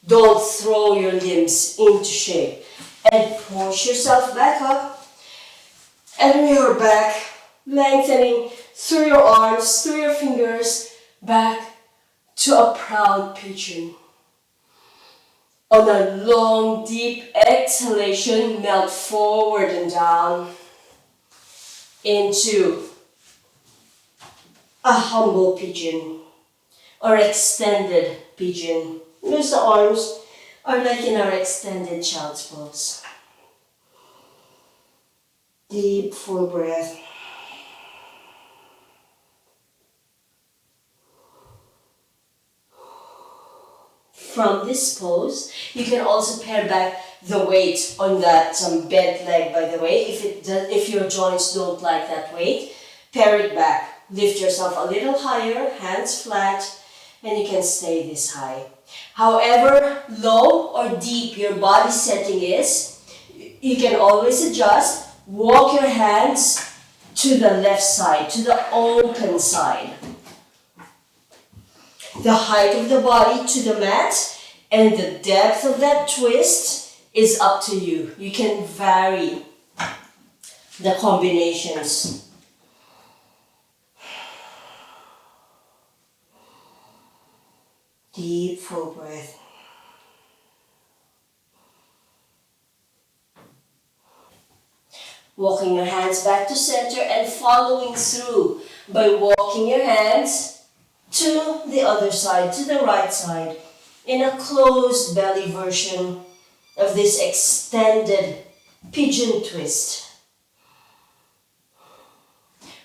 Don't throw your limbs into shape. And push yourself back up. And you're back, lengthening through your arms, through your fingers, back to a proud pigeon. On a long, deep exhalation, melt forward and down into a humble pigeon or extended pigeon. Notice the arms are like in our extended child's pose. Deep, full breath. From this pose, you can also pair back the weight on that bent leg, by the way. If your joints don't like that weight, pair it back. Lift yourself a little higher, hands flat, and you can stay this high. However low or deep your body setting is, you can always adjust. Walk your hands to the left side, to the open side. The height of the body to the mat and the depth of that twist is up to you. You can vary the combinations. Deep, full breath. Walking your hands back to center and following through by walking your hands to the other side, to the right side, in a closed belly version of this extended pigeon twist.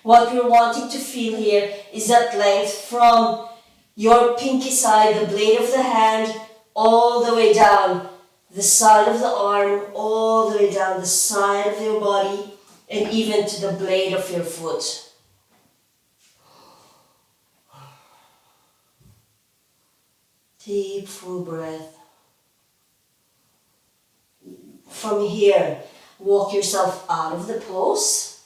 What we're wanting to feel here is that length from your pinky side, the blade of the hand, all the way down the side of the arm, all the way down the side of your body, and even to the blade of your foot. Deep, full breath. From here, walk yourself out of the pose.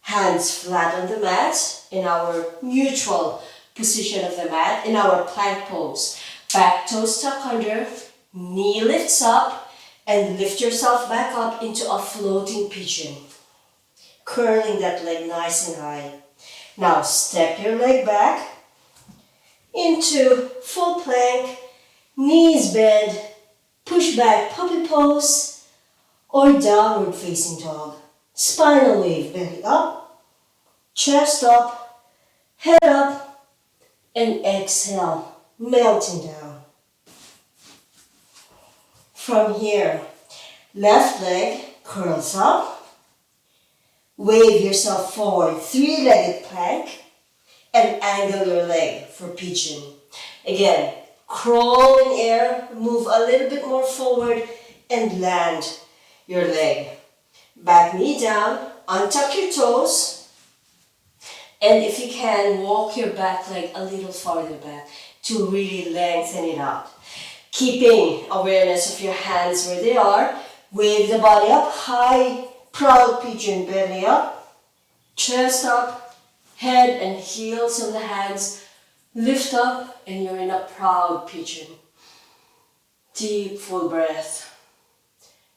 Hands flat on the mat in our neutral position of the mat, in our plank pose. Back toes tuck under, knee lifts up, and lift yourself back up into a floating pigeon. Curling that leg nice and high. Now step your leg back into full plank, knees bend, push back puppy pose, or downward facing dog. Spinal wave, belly up, chest up, head up, and exhale, melting down. From here, left leg curls up, wave yourself forward, three-legged plank, and angle your leg for pigeon. Again, crawl in air, move a little bit more forward, and land your leg. Back knee down, untuck your toes, and if you can, walk your back leg a little farther back to really lengthen it out. Keeping awareness of your hands where they are, wave the body up high, proud pigeon, belly up, chest up, head and heels of the hands lift up, and you're in a proud pigeon. Deep, full breath.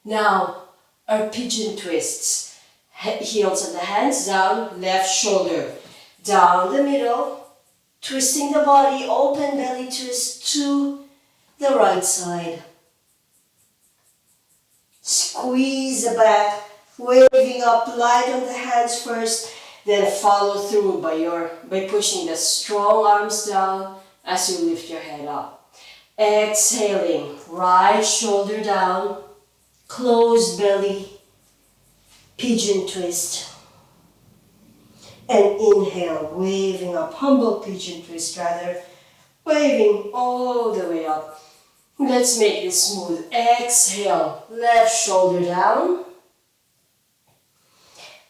Now, our pigeon twists. Heels of the hands down, left shoulder down the middle, twisting the body, open belly twist to the right side. Squeeze the back, waving up light on the hands first, then follow through by pushing the strong arms down as you lift your head up. Exhaling, right shoulder down, closed belly, pigeon twist. And inhale, waving up, humble pigeon twist rather, waving all the way up. Let's make this smooth. Exhale, left shoulder down.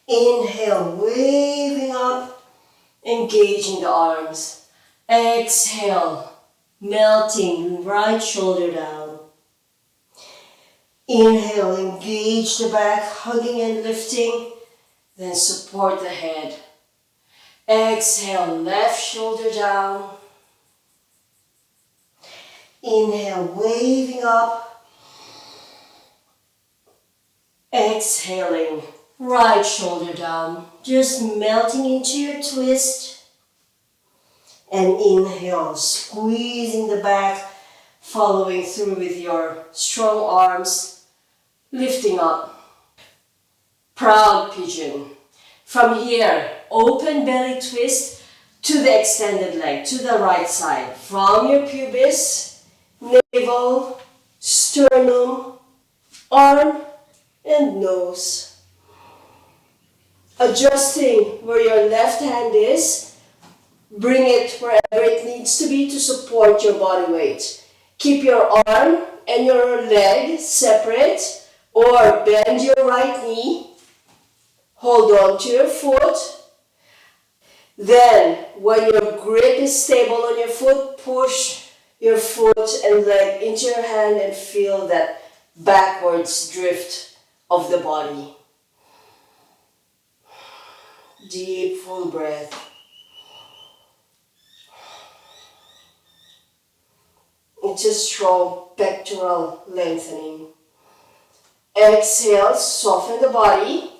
Inhale, waving up, engaging the arms. Exhale, melting, right shoulder down. Inhale, engage the back, hugging and lifting, then support the head. Exhale, left shoulder down. Inhale, waving up. Exhaling, right shoulder down, just melting into your twist. And inhale, squeezing the back, following through with your strong arms, lifting up. Proud pigeon. From here, open belly twist to the extended leg, to the right side. From your pubis, navel, sternum, arm, and nose. Adjusting where your left hand is, bring it wherever it needs to be to support your body weight. Keep your arm and your leg separate, or bend your right knee. Hold on to your foot. Then, when your grip is stable on your foot, push your foot and leg into your hand and feel that backwards drift of the body. Deep, full breath. It's a strong pectoral lengthening. Exhale, soften the body.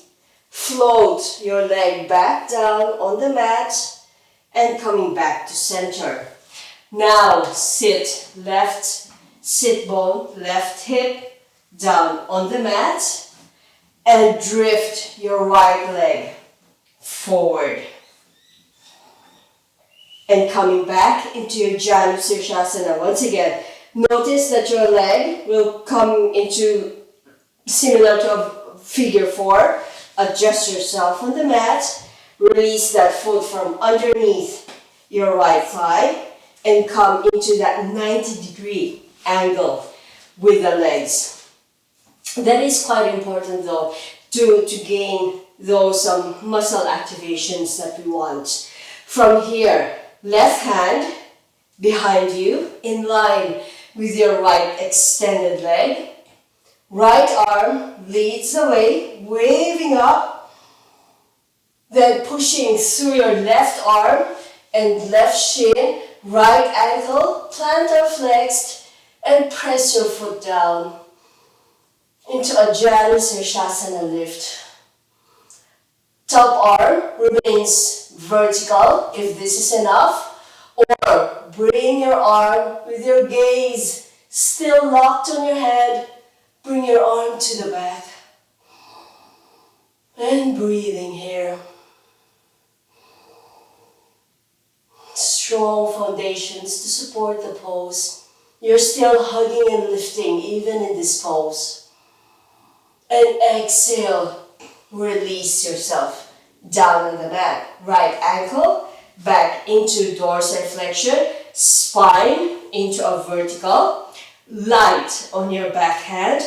Float your leg back down on the mat and coming back to center. Now sit, left sit bone, left hip down on the mat and drift your right leg forward. And coming back into your Janu Sirsasana. Once again, notice that your leg will come into similar to a figure 4. Adjust yourself on the mat. Release that foot from underneath your right thigh and come into that 90-degree angle with the legs. That is quite important though to gain those muscle activations that we want. From here, left hand behind you in line with your right extended leg. Right arm leads the way, waving up, then pushing through your left arm and left shin, right ankle, plantar flexed, and press your foot down into a Janu Sirsasana lift. Top arm remains vertical if this is enough, or bring your arm with your gaze still locked on your head. Bring your arm to the back and breathing here. Strong foundations to support the pose. You're still hugging and lifting even in this pose. And exhale, release yourself down on the mat. Right ankle back into dorsiflexion, spine into a vertical. Light on your back hand,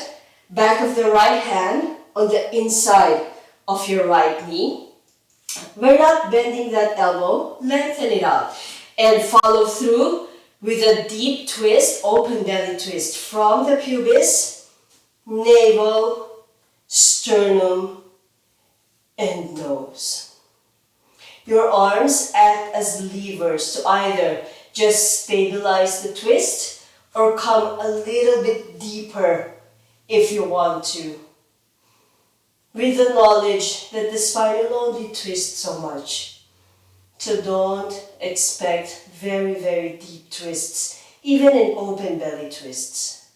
back of the right hand on the inside of your right knee. We're not bending that elbow, lengthen it out. And follow through with a deep twist, open belly twist from the pubis, navel, sternum, and nose. Your arms act as levers to either just stabilize the twist or come a little bit deeper if you want to. With the knowledge that the spine will only twist so much. So don't expect very, very deep twists, even in open belly twists.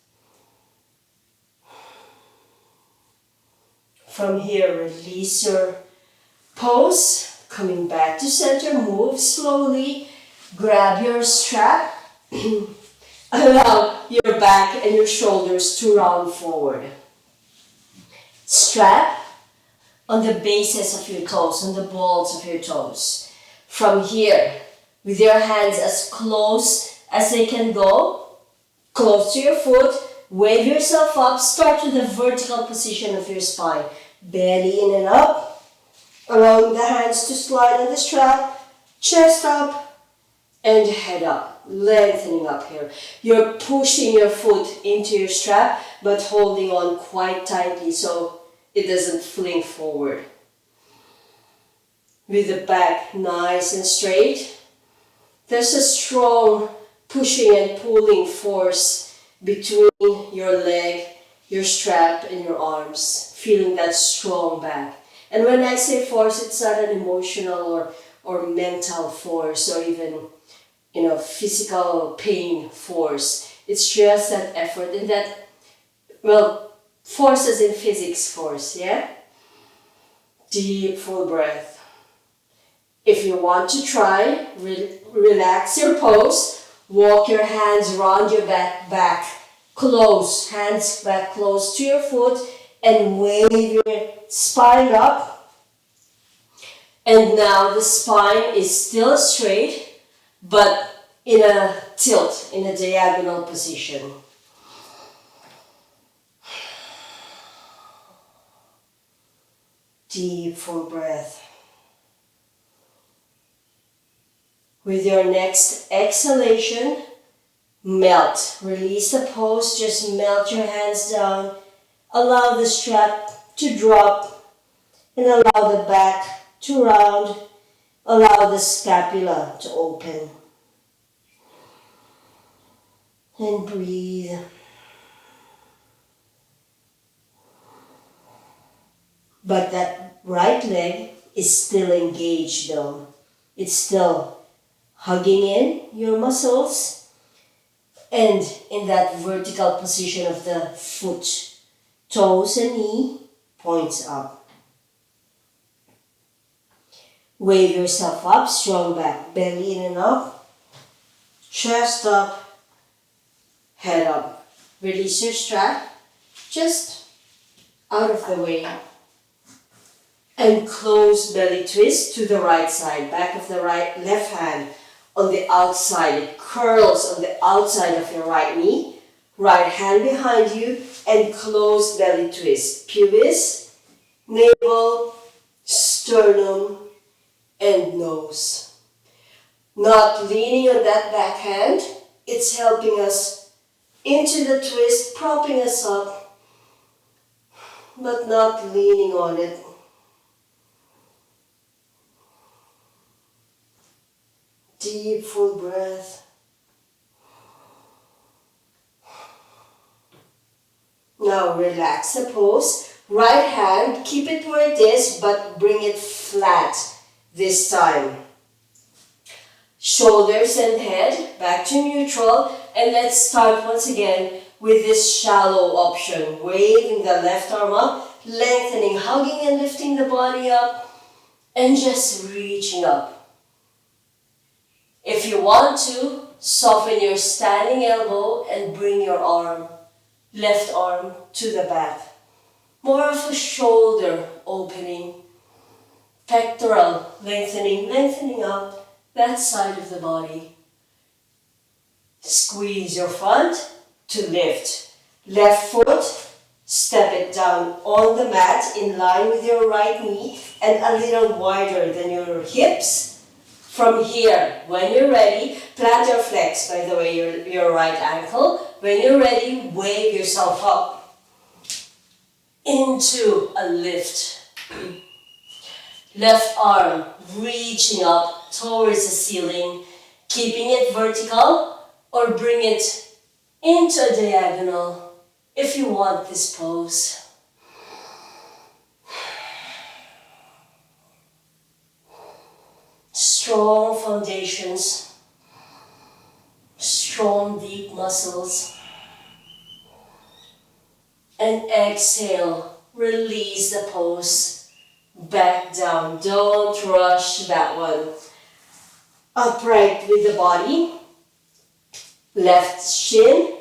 From here, release your pose, coming back to center, move slowly, grab your strap. Allow your back and your shoulders to round forward. Strap on the bases of your toes, on the balls of your toes. From here, with your hands as close as they can go, Close to your foot, wave yourself up, start with the vertical position of your spine. Belly in and up, allowing the hands to slide on the strap, chest up, and head up, lengthening up here. You're pushing your foot into your strap, but holding on quite tightly so it doesn't fling forward. With the back nice and straight, there's a strong pushing and pulling force between your leg, your strap, and your arms, feeling that strong back. And when I say force, it's not an emotional or mental force or even, physical pain force. It's just that effort and that, force as in physics force, yeah? Deep, full breath. If you want to try, relax your pose, walk your hands around your back, close, hands back close to your foot, and wave your spine up. And now the spine is still straight, but in a tilt, in a diagonal position. Deep, full breath. With your next exhalation, melt. Release the pose, just melt your hands down. Allow the strap to drop and allow the back to round. Allow the scapula to open. And breathe. But that right leg is still engaged though. It's still hugging in your muscles and in that vertical position of the foot. Toes and knee points up. Wave yourself up, strong back, belly in and up, chest up, head up. Release your strap, just out of the way. And close belly twist to the right side, back of the left hand on the outside. It curls on the outside of your right knee. Right hand behind you and close belly twist. Pubis, navel, sternum, and nose. Not leaning on that back hand. It's helping us into the twist, propping us up, but not leaning on it. Deep, full breath. Now relax the pose. Right hand, keep it where it is, but bring it flat this time. Shoulders and head back to neutral. And let's start once again with this shallow option. Waving the left arm up, lengthening, hugging and lifting the body up, and just reaching up. If you want to, soften your standing elbow and bring your arm, left arm to the back. More of a shoulder opening, pectoral lengthening up that side of the body. Squeeze your front to lift. Left foot, step it down on the mat in line with your right knee and a little wider than your hips. From here, when you're ready, plantar flex, by the way, your right ankle. When you're ready, wave yourself up into a lift. Left arm reaching up towards the ceiling, keeping it vertical or bring it into a diagonal if you want this pose. Strong foundations, strong deep muscles. And exhale, release the pose, back down. Don't rush that one. Upright with the body, left shin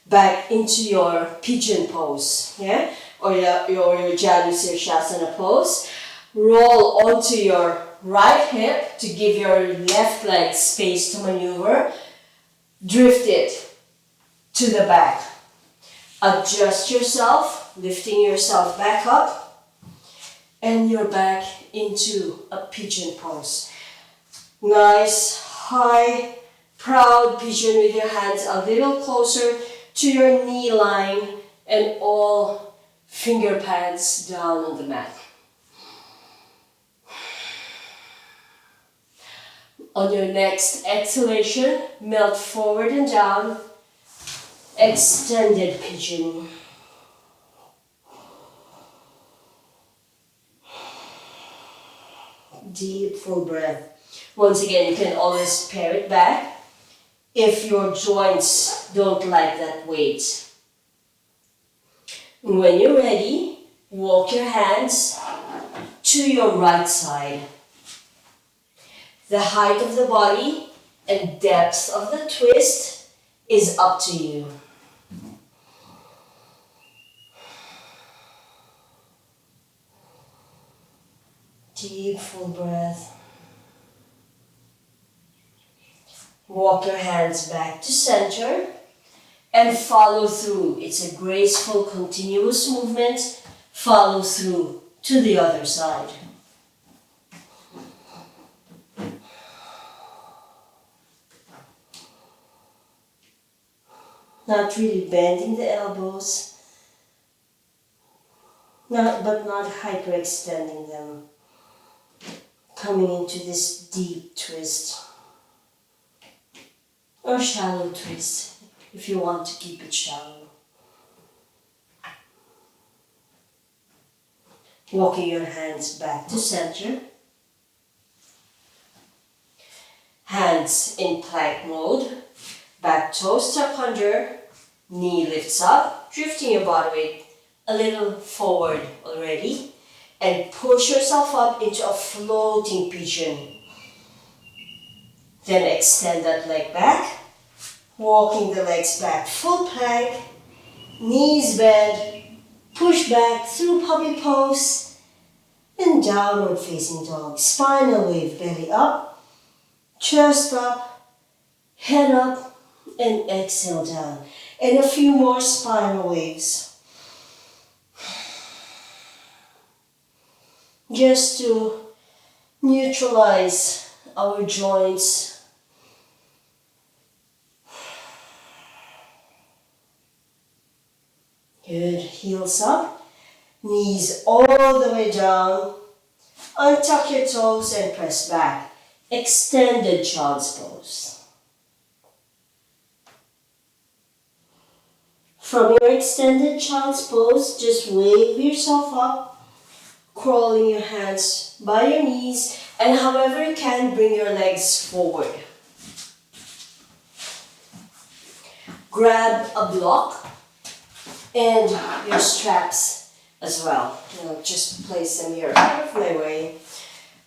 back into your pigeon pose, yeah? Or your Janu Sirsasana pose. Roll onto your right hip to give your left leg space to maneuver. Drift it to the back. Adjust yourself, lifting yourself back up, and you're back into a pigeon pose. Nice, high, proud pigeon with your hands a little closer to your knee line and all finger pads down on the mat. On your next exhalation, melt forward and down, extended pigeon. Deep, full breath. Once again, you can always pare it back if your joints don't like that weight. When you're ready, walk your hands to your right side. The height of the body and depth of the twist is up to you. Deep, full breath. Walk your hands back to center and follow through. It's a graceful, continuous movement. Follow through to the other side. Not really bending the elbows, but not hyperextending them. Coming into this deep twist or shallow twist if you want to keep it shallow. Walking your hands back to center. Hands in plank mode. Back toes tuck under. Knee lifts up. Drifting your body weight a little forward already. And push yourself up into a floating pigeon. Then extend that leg back. Walking the legs back. Full plank. Knees bend. Push back through puppy pose. And downward facing dog. Spinal wave. Belly up. Chest up. Head up. And exhale down. And a few more spinal waves. Just to neutralize our joints. Good, heels up, knees all the way down. Untuck your toes and press back. Extended child's pose. From your extended child's pose, just wave yourself up. Crawling your hands by your knees, and however you can, bring your legs forward. Grab a block and your straps as well. Just place them here out of my way.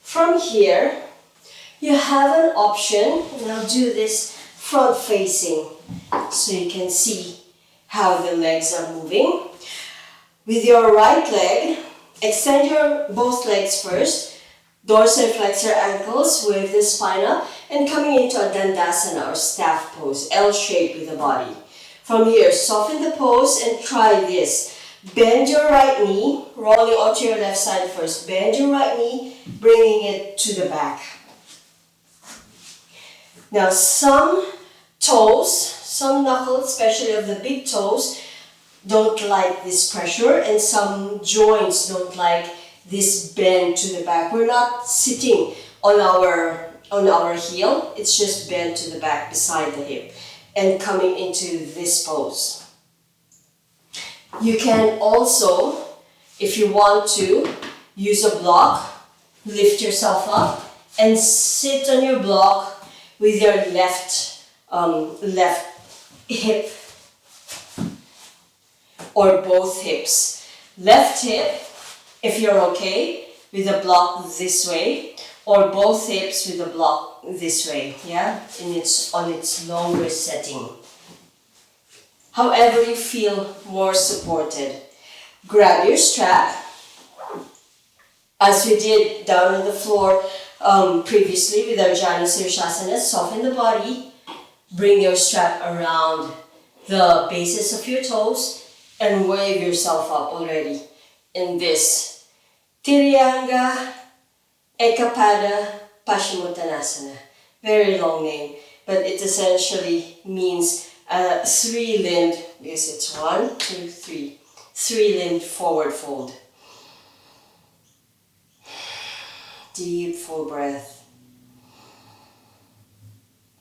From here, you have an option, and I'll do this front facing so you can see how the legs are moving. With your right leg, extend your both legs first, dorsal flexor ankles with the spine up, and coming into a dandasana or staff pose, L shape with the body. From here, soften the pose and try this. Bend your right knee, rolling onto your left side first. Bend your right knee, bringing it to the back. Now some toes, some knuckles, especially of the big toes, don't like this pressure, and some joints don't like this bend to the back. We're not sitting on our heel, it's just bent to the back beside the hip and coming into this pose. You can also, if you want to, use a block, lift yourself up and sit on your block with your left hip or both hips. Left hip, if you're okay, with a block this way, or both hips with a block this way, yeah, on its longer setting. However you feel more supported. Grab your strap, as we did down on the floor previously with our Jani Sirshasana. Soften the body, bring your strap around the bases of your toes and wave yourself up already in this Tiryanga Ekapada Paschimottanasana. Very long name, but it essentially means three-limbed, because it's 1, 2, 3, three-limbed forward fold. Deep, full breath.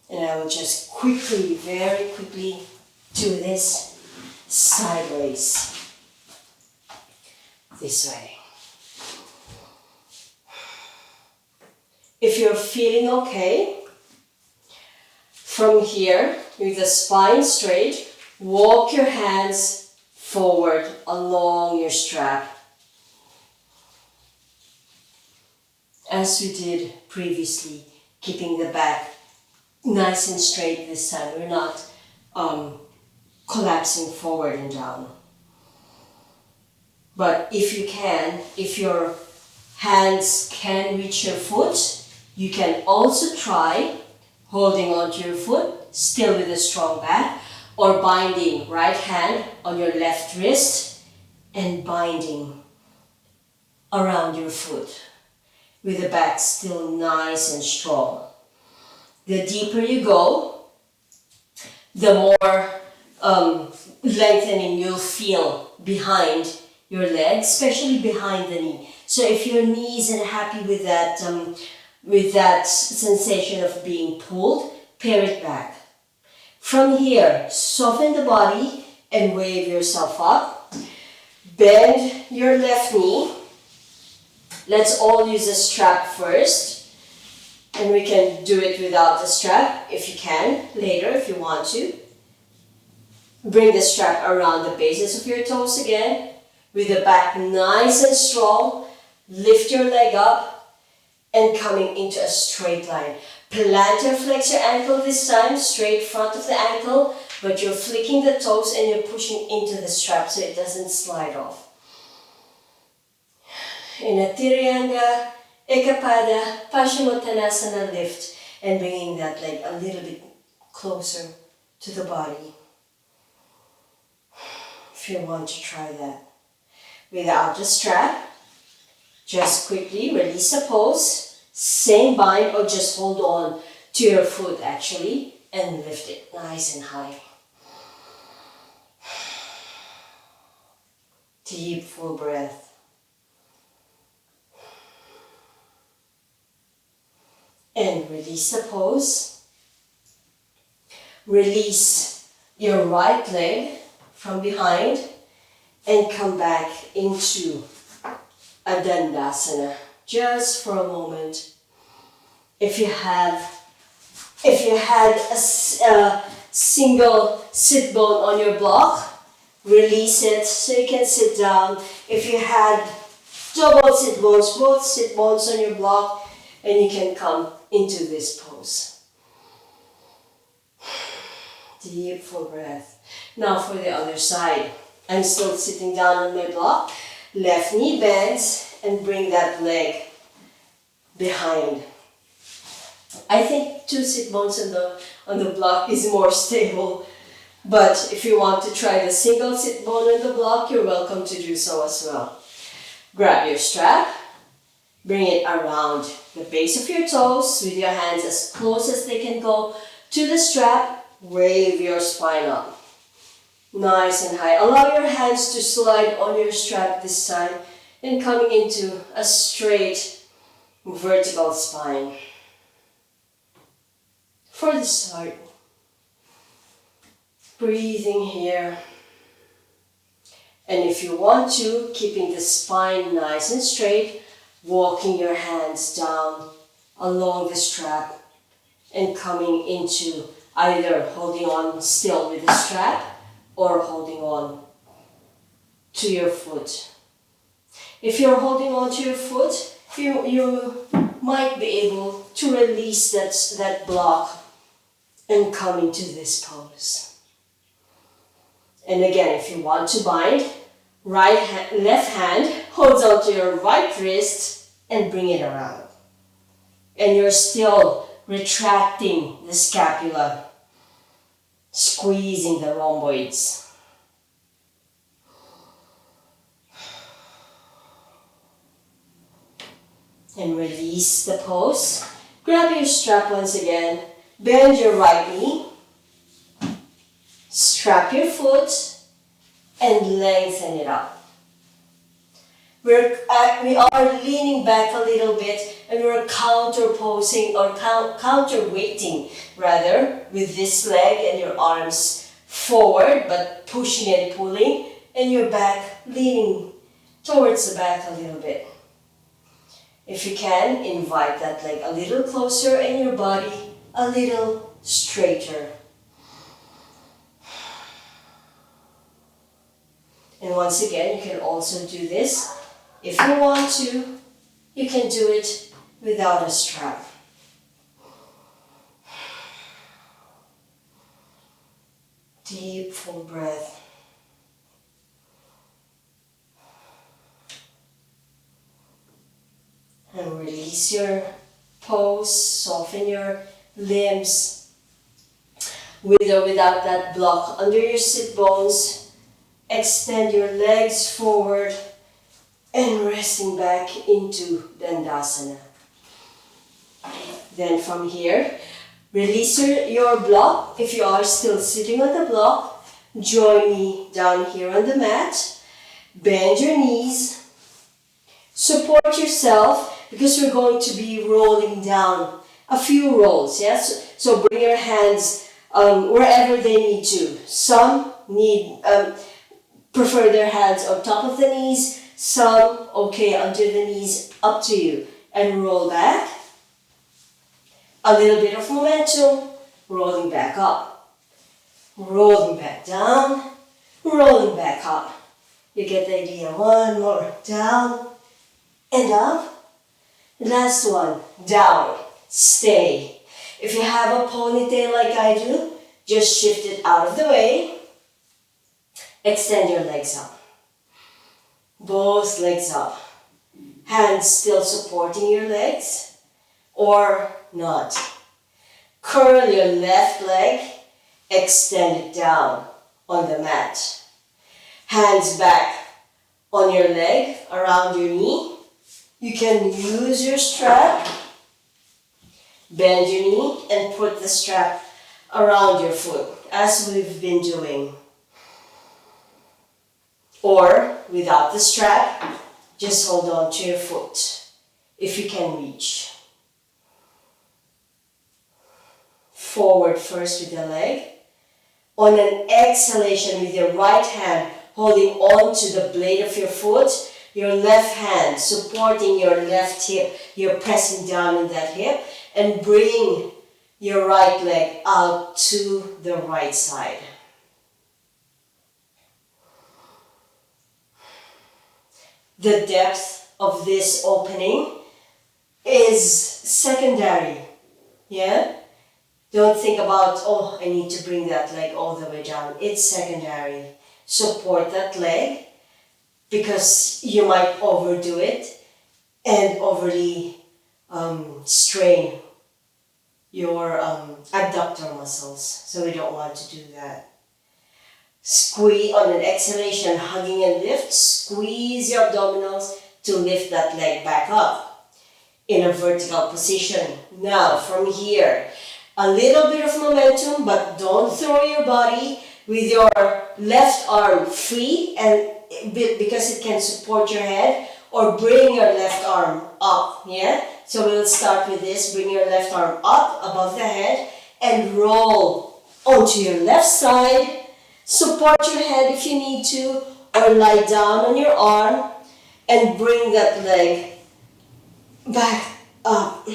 And I will just quickly, very quickly do this sideways. This way. If you're feeling okay, from here, with the spine straight, walk your hands forward along your strap. As we did previously, keeping the back nice and straight this time. We're not collapsing forward and down. But if you can, if your hands can reach your foot, you can also try holding onto your foot, still with a strong back, or binding right hand on your left wrist and binding around your foot with the back still nice and strong. The deeper you go, the more lengthening you'll feel behind your legs, especially behind the knee. So if your knee isn't happy with that sensation of being pulled, pare it back. From here, soften the body and wave yourself up. Bend your left knee. Let's all use a strap first. And we can do it without the strap if you can, later if you want to. Bring the strap around the bases of your toes again. With the back nice and strong. Lift your leg up. And coming into a straight line. Plantar flex your ankle this time, straight front of the ankle, but you're flicking the toes and you're pushing into the strap so it doesn't slide off. In a Tiryanga Ekapada Paschimottanasana lift and bringing that leg a little bit closer to the body. If you want to try that. Without the strap, just quickly release the pose, same bind or just hold on to your foot actually and lift it nice and high. Deep full breath. And release the pose. Release your right leg from behind and come back into a Dandasana, just for a moment. If you had a single sit bone on your block, release it so you can sit down. If you had double sit bones, both sit bones on your block, and you can come into this pose. Deep full breath. Now for the other side. I'm still sitting down on my block. Left knee bends and bring that leg behind. I think 2 sit bones on the block is more stable. But if you want to try the single sit bone on the block, you're welcome to do so as well. Grab your strap. Bring it around the base of your toes with your hands as close as they can go to the strap. Wave your spine up. Nice and high. Allow your hands to slide on your strap this time and coming into a straight vertical spine. For the start, breathing here. And if you want to, keeping the spine nice and straight, walking your hands down along the strap and coming into either holding on still with the strap or holding on to your foot. If you're holding on to your foot, you might be able to release that block and come into this pose. And again, if you want to bind, left hand holds onto your right wrist and bring it around. And you're still retracting the scapula. squeezing the rhomboids. And release the pose. Grab your strap once again. Bend your right knee. Strap your foot and lengthen it up. We are leaning back a little bit and we're counterposing or counterweighting rather with this leg and your arms forward but pushing and pulling and your back leaning towards the back a little bit. If you can, invite that leg a little closer and your body a little straighter. And once again, you can also do this. If you want to, you can do it without a strap. Deep, full breath. And release your pose, soften your limbs. With or without that block under your sit bones, extend your legs forward and resting back into Dandasana. Then from here, release your block. If you are still sitting on the block, join me down here on the mat. Bend your knees. Support yourself because we're going to be rolling down a few rolls. Yes? So bring your hands wherever they need to. Some prefer their hands on top of the knees. Some, okay, under the knees, up to you. And roll back. A little bit of momentum, rolling back up. Rolling back down, rolling back up. You get the idea. One more, down and up. Last one, down, stay. If you have a ponytail like I do, just shift it out of the way. Extend your legs up. Both legs up. Hands still supporting your legs or not. Curl your left leg, extend it down on the mat. Hands back on your leg, around your knee. You can use your strap. Bend your knee and put the strap around your foot as we've been doing. Or without the strap, just hold on to your foot if you can reach. Forward first with the leg. On an exhalation with your right hand holding on to the blade of your foot, your left hand supporting your left hip, you're pressing down in that hip and bring your right leg out to the right side. The depth of this opening is secondary, yeah? Don't think about, oh, I need to bring that leg all the way down. It's secondary. Support that leg because you might overdo it and overly strain your adductor muscles. So we don't want to do that. Squeeze on an exhalation, hugging and lift. Squeeze your abdominals to lift that leg back up in a vertical position. Now from here, a little bit of momentum, but don't throw your body with your left arm free and because it can support your head, or bring your left arm up, yeah? So we'll start with this. Bring your left arm up above the head and roll onto your left side. Support your head if you need to, or lie down on your arm and bring that leg back up.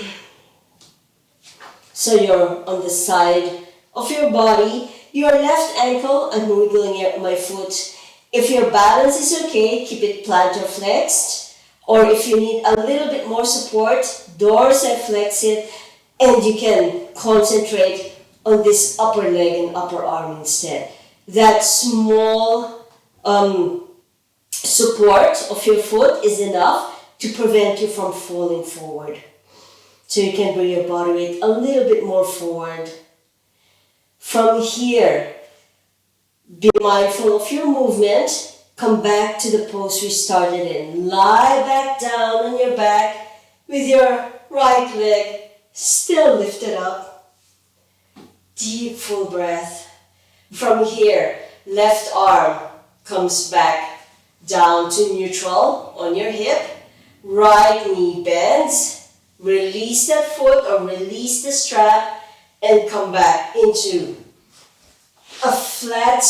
So you're on the side of your body. Your left ankle, I'm wiggling my foot. If your balance is okay, keep it plantar flexed. Or if you need a little bit more support, dorsal flex it, and you can concentrate on this upper leg and upper arm instead. That small support of your foot is enough to prevent you from falling forward. So you can bring your body weight a little bit more forward. From here, be mindful of your movement. Come back to the pose we started in. Lie back down on your back with your right leg still lifted up. Deep full breath. From here, left arm comes back down to neutral on your hip. Right knee bends. Release that foot or release the strap and come back into a flat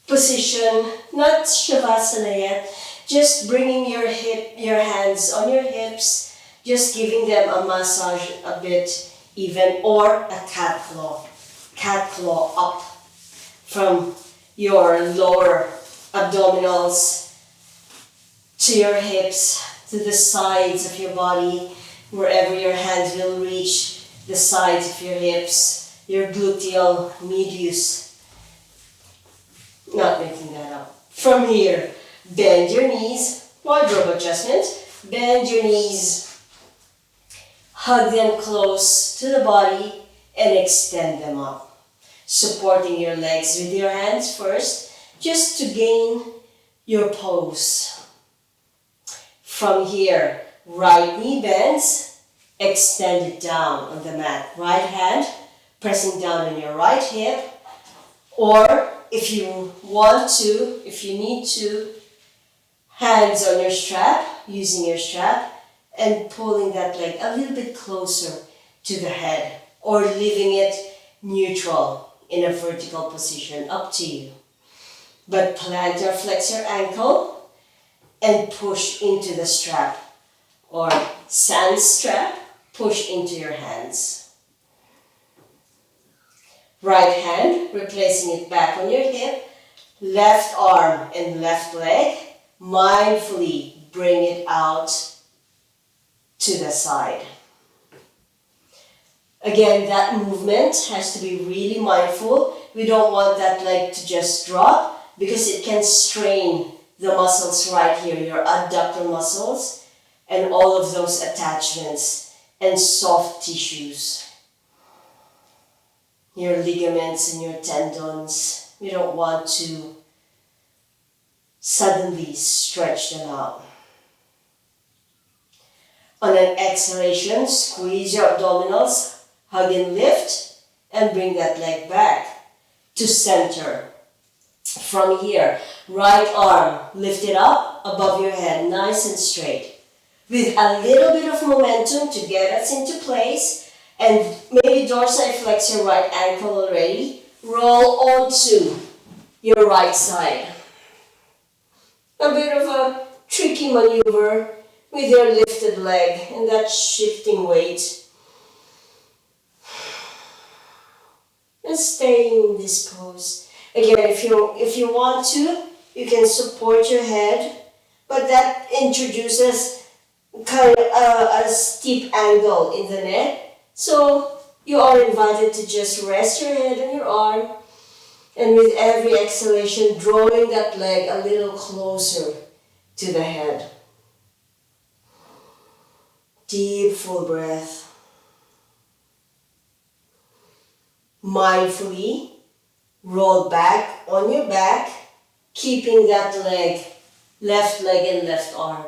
position, not shavasana yet, just bringing your hands on your hips, just giving them a massage a bit even, or a cat claw up from your lower abdominals to your hips, to the sides of your body, wherever your hands will reach, the sides of your hips, your gluteal medius. Not making that up. From here, bend your knees, wardrobe adjustment, bend your knees, hug them close to the body and extend them up. Supporting your legs with your hands first, just to gain your pose. From here, right knee bends, extend it down on the mat. Right hand pressing down on your right hip, or if you want to, if you need to, hands on your strap, using your strap, and pulling that leg a little bit closer to the head, or leaving it neutral in a vertical position, up to you. But plant or flex your ankle and push into the strap, or sans strap, push into your hands. Right hand, replacing it back on your hip, left arm and left leg, mindfully bring it out to the side. Again, that movement has to be really mindful. We don't want that leg to just drop because it can strain the muscles right here, your adductor muscles, and all of those attachments and soft tissues. Your ligaments and your tendons, we don't want to suddenly stretch them out. On an exhalation, squeeze your abdominals, hug and lift, and bring that leg back to center. From here, right arm lifted up above your head, nice and straight. With a little bit of momentum to get us into place, and maybe dorsiflex your right ankle already. Roll onto your right side. A bit of a tricky maneuver with your lifted leg and that shifting weight. And stay in this pose. Again, if you want to, you can support your head, but that introduces kind of a steep angle in the neck. So you are invited to just rest your head on your arm, and with every exhalation, drawing that leg a little closer to the head. Deep, full breath. Mindfully roll back on your back, keeping that leg, left leg and left arm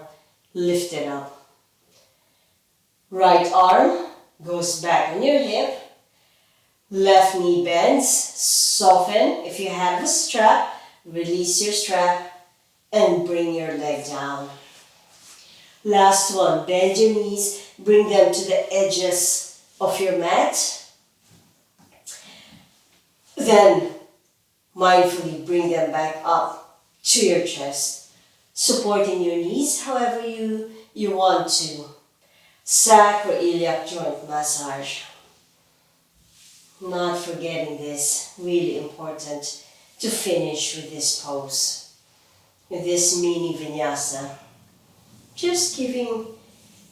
lifted up. Right arm goes back on your hip, left knee bends, soften. If you have a strap, release your strap and bring your leg down. Last one, bend your knees, bring them to the edges of your mat. Then mindfully bring them back up to your chest, supporting your knees however you want to. Sacroiliac joint massage. Not forgetting this, really important to finish with this pose, with this mini vinyasa. Just giving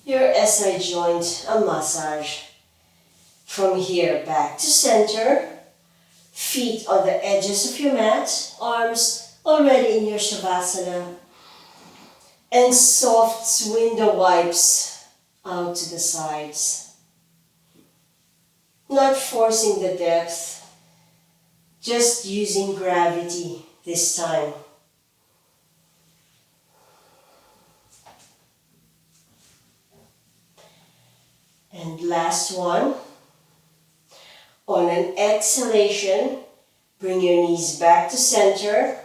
your SI joint a massage. From here back to center, feet on the edges of your mat, arms already in your shavasana, and soft window wipes out to the sides. Not forcing the depth, Just using gravity this time. And last one. On an exhalation, bring your knees back to center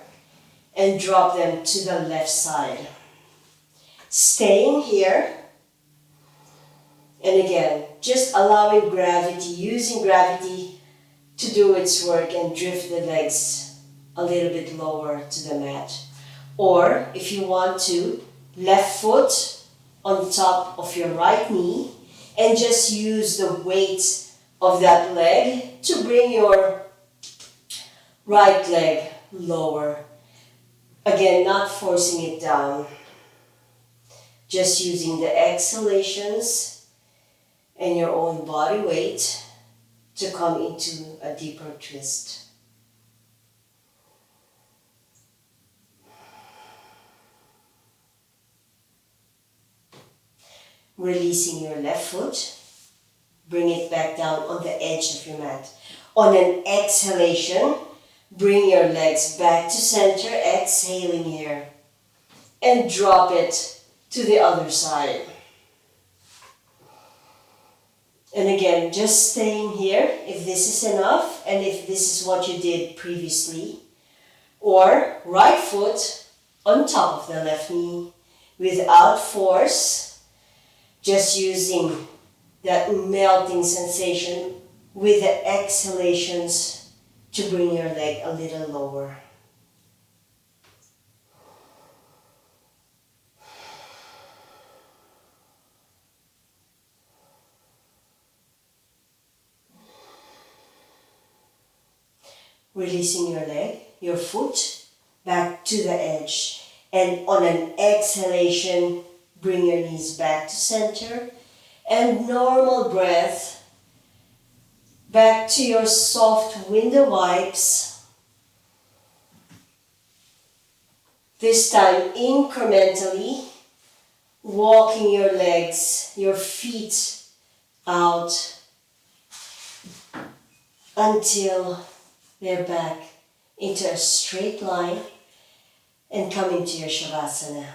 and drop them to the left side. Staying here. And again, just allowing gravity, using gravity to do its work and drift the legs a little bit lower to the mat. Or if you want to, left foot on top of your right knee and just use the weight of that leg to bring your right leg lower. Again, not forcing it down. Just using the exhalations and your own body weight to come into a deeper twist. Releasing your left foot. Bring it back down on the edge of your mat. On an exhalation, bring your legs back to center, exhaling here. And drop it to the other side. And again, just staying here if this is enough and if this is what you did previously. Or right foot on top of the left knee without force, just using that melting sensation with the exhalations to bring your leg a little lower. Releasing your leg, your foot back to the edge. And on an exhalation, bring your knees back to center. And normal breath, back to your soft window wipes. This time incrementally, walking your legs, your feet out until they're back into a straight line and come into your Shavasana.